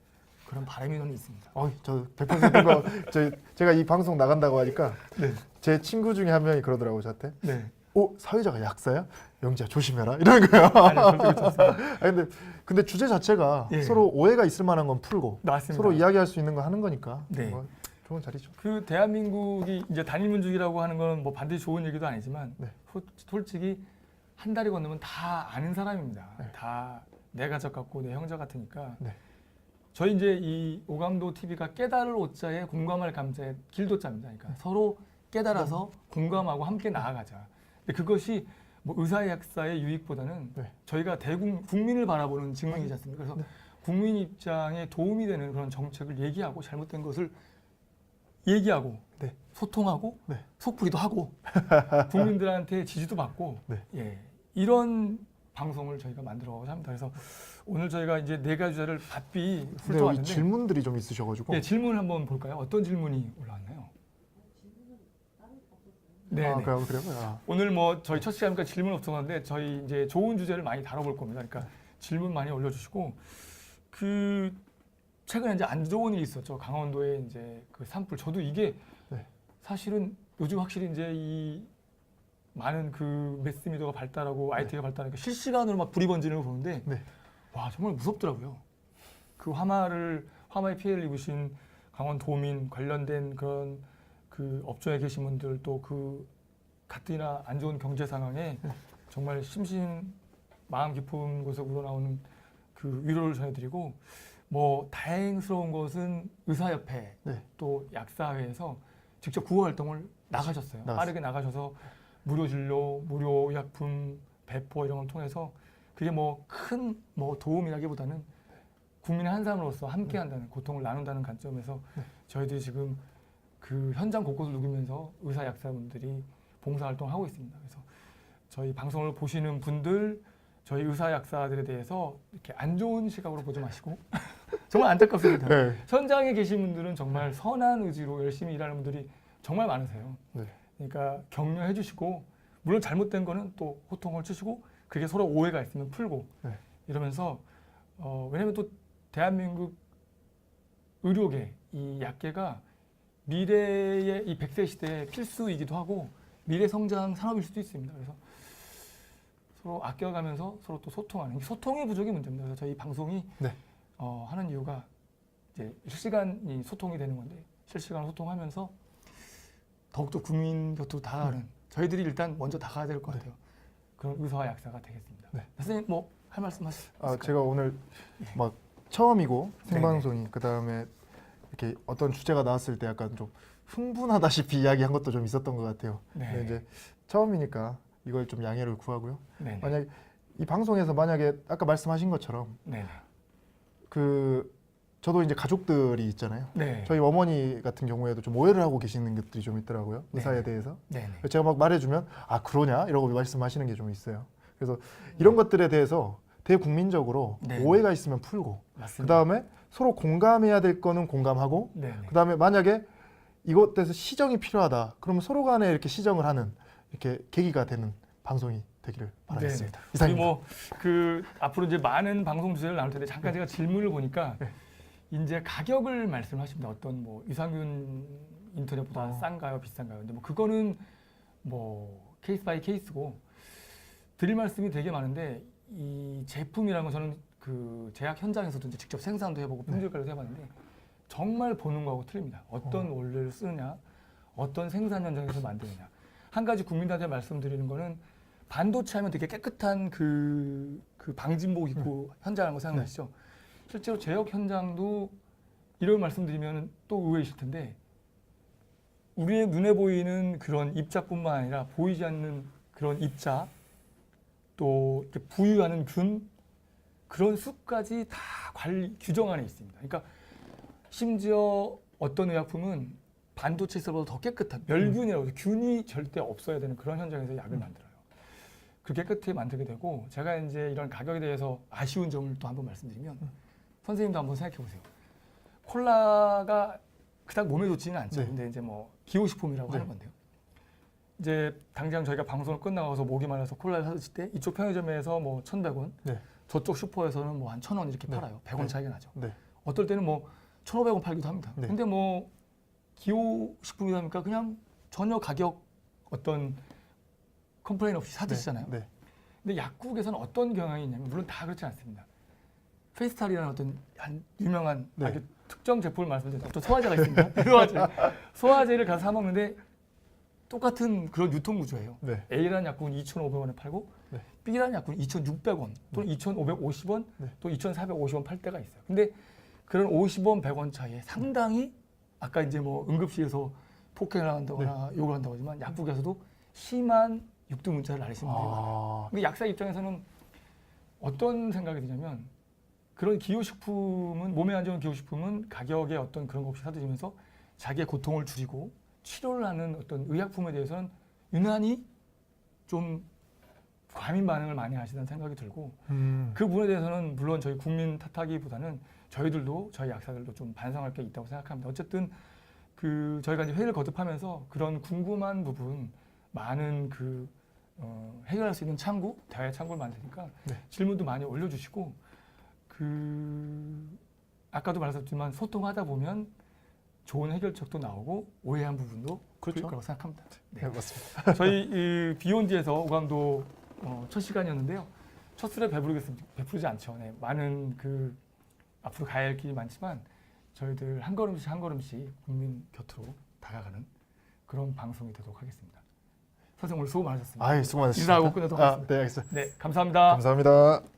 그런 바람이 저는 있습니다.
저 100% 제가 이 방송 나간다고 하니까
네.
제 친구 중에 한 명이 그러더라고 저한테.
네.
사회자가 약사야? 영지야 조심해라 이런 거예요.
아니, 절대 그렇지 않습니다.
근데 주제 자체가
예.
서로 오해가 있을 만한 건 풀고
맞습니다.
서로 이야기할 수 있는 거 하는 거니까
네.
뭐 좋은 자리죠.
그 대한민국이 이제 단일민족이라고 하는 건 뭐 반드시 좋은 얘기도 아니지만
네.
솔직히 한 달이 건너면 다 아는 사람입니다.
네.
다 내 가족 같고 내 형제 같으니까.
네.
저희 이제 이 오감도 TV가 깨달을 오자에 공감할 감자에 길도자입니다. 그러니까 서로 깨달아서 공감하고 함께 나아가자. 근데 그것이 뭐 의사약사의 유익보다는
네.
저희가 국민을 바라보는 직능이지 않습니까? 그래서
네.
국민 입장에 도움이 되는 그런 정책을 얘기하고 잘못된 것을 얘기하고
네.
소통하고
네.
속풀이도 하고 국민들한테 지지도 받고
네.
예, 이런 방송을 저희가 만들어가고자 합니다. 그래서 오늘 저희가 이제 네 가지 주제를 바삐
근데 여기
훑어왔는데
질문들이 좀 있으셔가지고
예, 질문을 한번 볼까요? 어떤 질문이 올라왔나요? 네, 네.
그래요?
오늘 뭐 저희 첫 시간이니까 질문 없었는데 저희 이제 좋은 주제를 많이 다뤄볼 겁니다. 그러니까 질문 많이 올려주시고 그 최근에 이제 안 좋은 일이 있었죠. 강원도에 이제 그 산불. 저도 이게
네.
사실은 요즘 확실히 이제 이 많은 그 매스미디어가 발달하고 IT가 발달하니까 실시간으로 막 불이 번지는 걸 보는데
네.
와 정말 무섭더라고요. 그 화마의 피해를 입으신 강원도민 관련된 그런 그 업종에 계신 분들 또 그 가뜩이나 안 좋은 경제 상황에 정말 마음 깊은 곳에서 우러나오는 그 위로를 전해드리고 뭐 다행스러운 것은 의사협회
네.
또 약사회에서 직접 구호 활동을 나가셨어요. 빠르게 나가셔서 무료 진료, 무료 의약품 배포 이런 걸 통해서 그게 뭐 큰 뭐 도움이라기보다는 국민의 한 사람으로서 함께한다는 고통을 나눈다는 관점에서 저희들이 지금 그 현장 곳곳을 누비면서 의사 약사분들이 봉사활동을 하고 있습니다. 그래서 저희 방송을 보시는 분들 저희 의사 약사들에 대해서 이렇게 안 좋은 시각으로 보지 마시고 정말 안타깝습니다.
네.
현장에 계신 분들은 정말 선한 의지로 열심히 일하는 분들이 정말 많으세요.
네.
그러니까 격려해 주시고 물론 잘못된 거는 또 호통을 치시고 그게 서로 오해가 있으면 풀고
네.
이러면서 왜냐면 또 대한민국 의료계 이 약계가 미래의 이 100세 시대의 필수이기도 하고 미래 성장 산업일 수도 있습니다. 그래서 서로 아껴가면서 서로 또 소통하는 소통의 부족이 문제입니다. 그래서 저희 방송이
네.
하는 이유가 이제 실시간이 소통이 되는 건데 실시간 소통하면서 더욱더 국민 곁으로 다가가는 저희들이 일단 먼저 다가가야 될 것 같아요. 그런 의사와 약사가 되겠습니다.
네.
선생님 뭐 할 말씀 하실까요?
제가 오늘 막 처음이고 생방송이 그 다음에 이렇게 어떤 주제가 나왔을 때 약간 좀 흥분하다시피 이야기한 것도 좀 있었던 것 같아요.
네.
근데 이제 처음이니까 이걸 좀 양해를 구하고요.
네네.
만약 이 방송에서 만약에 아까 말씀하신 것처럼
네네.
저도 이제 가족들이 있잖아요.
네.
저희 어머니 같은 경우에도 좀 오해를 하고 계시는 것들이 좀 있더라고요.
네.
의사에 대해서.
네네.
제가 막 말해주면 그러냐? 이러고 말씀하시는 게 좀 있어요. 그래서 이런 것들에 대해서 대국민적으로
네.
오해가 있으면 풀고 그
맞습니다.
다음에 서로 공감해야 될 거는 공감하고
네네.
그 다음에 만약에 이것 대해서 시정이 필요하다. 그러면 서로 간에 이렇게 시정을 하는 이렇게 계기가 되는 방송이 되기를 바라겠습니다.
우리
이상입니다.
뭐 앞으로 이제 많은 방송 주제를 나눌 텐데 잠깐 제가 질문을 보니까 이제 가격을 말씀하십니다. 어떤 뭐 유산균 인터넷보다 싼가요, 비싼가요? 근데 뭐 그거는 뭐 케이스 바이 케이스고 드릴 말씀이 되게 많은데 이 제품이라는 건 저는 그 제약 현장에서도 이제 직접 생산도 해보고 품질 관리도 해봤는데 정말 보는 거하고 틀립니다. 어떤 원료를 쓰느냐, 어떤 생산 현장에서 만드느냐. 한 가지 국민들한테 말씀드리는 거는 반도체 하면 되게 깨끗한 그 방진복 입고 현장하는 거 생각나시죠? 실제로 제약 현장도 이런 말씀드리면 또 의외이실 텐데 우리의 눈에 보이는 그런 입자뿐만 아니라 보이지 않는 그런 입자 또 이렇게 부유하는 균 그런 수까지 다 규정 안에 있습니다. 그러니까 심지어 어떤 의약품은 반도체보다 더 깨끗한 멸균이라고 해서 균이 절대 없어야 되는 그런 현장에서 약을 만들어요. 그 깨끗하게 만들게 되고 제가 이제 이런 가격에 대해서 아쉬운 점을 또 한번 말씀드리면 선생님도 한번 생각해 보세요. 콜라가 그닥 몸에 좋지는 않죠.
네.
근데 이제 뭐 기호식품이라고
네.
하는 건데요. 이제 당장 저희가 방송을 끝나가서 목이 말라서 콜라를 사드실 때 이쪽 편의점에서 뭐 1,100원,
네.
저쪽 슈퍼에서는 뭐 한 1,000원 이렇게
네.
팔아요. 100원
네.
차이가 나죠.
네.
어떨 때는 뭐 1,500원 팔기도 합니다.
네.
근데 뭐 기호식품이다 보니까 그냥 전혀 가격 어떤 컴플레인 없이 사드시잖아요.
네.
근데 약국에서는 어떤 경향이 있냐면 물론 다 그렇지 않습니다. 페이스탈이라는 어떤 한 유명한
네.
아주 특정 제품을 말씀드리면 어떤 소화제가 있습니다. 소화제를 가서 사 먹는데 똑같은 그런 유통 구조예요.
네.
A라는 약국은 2,500원에 팔고
네.
B라는 약국은 2,600원 또는 2,550원
네.
또 2,450원 팔 때가 있어요. 근데 그런 50원, 100원 차이에 상당히 아까 이제 뭐 응급실에서 폭행을 한다거나 욕을 한다고 하지만 약국에서도 심한 육두문자를 날리시면 돼요.
아,
근데 약사 입장에서는 어떤 생각이 드냐면 그런 기호식품은 몸에 안 좋은 기호식품은 가격에 어떤 그런 거 없이 사드리면서 자기의 고통을 줄이고 치료를 하는 어떤 의약품에 대해서는 유난히 좀 과민 반응을 많이 하시다는 생각이 들고 그 부분에 대해서는 물론 저희 국민 탓하기보다는 저희들도 저희 약사들도 좀 반성할 게 있다고 생각합니다. 어쨌든 그 저희가 이제 회의를 거듭하면서 그런 궁금한 부분 많은 그 해결할 수 있는 창구, 대화의 창구를 만드니까
네.
질문도 많이 올려주시고 그 아까도 말씀드렸지만 소통하다 보면 좋은 해결책도 나오고 오해한 부분도
그렇죠.
풀릴 거라고 생각합니다.
네, 맞습니다.
저희 이 비욘드에서 오감도 첫 시간이었는데요. 첫 술에 배부르지 않죠. 네, 많은 그 앞으로 가야 할 길이 많지만 저희들 한 걸음씩 한 걸음씩 국민 곁으로 다가가는 그런 방송이 되도록 하겠습니다. 선생님 오늘 수고 많으셨습니다.
아이, 수고 많으셨습니다.
인사하고 끝내도록 하겠습니다.
네, 알겠습니다.
네, 감사합니다.
감사합니다.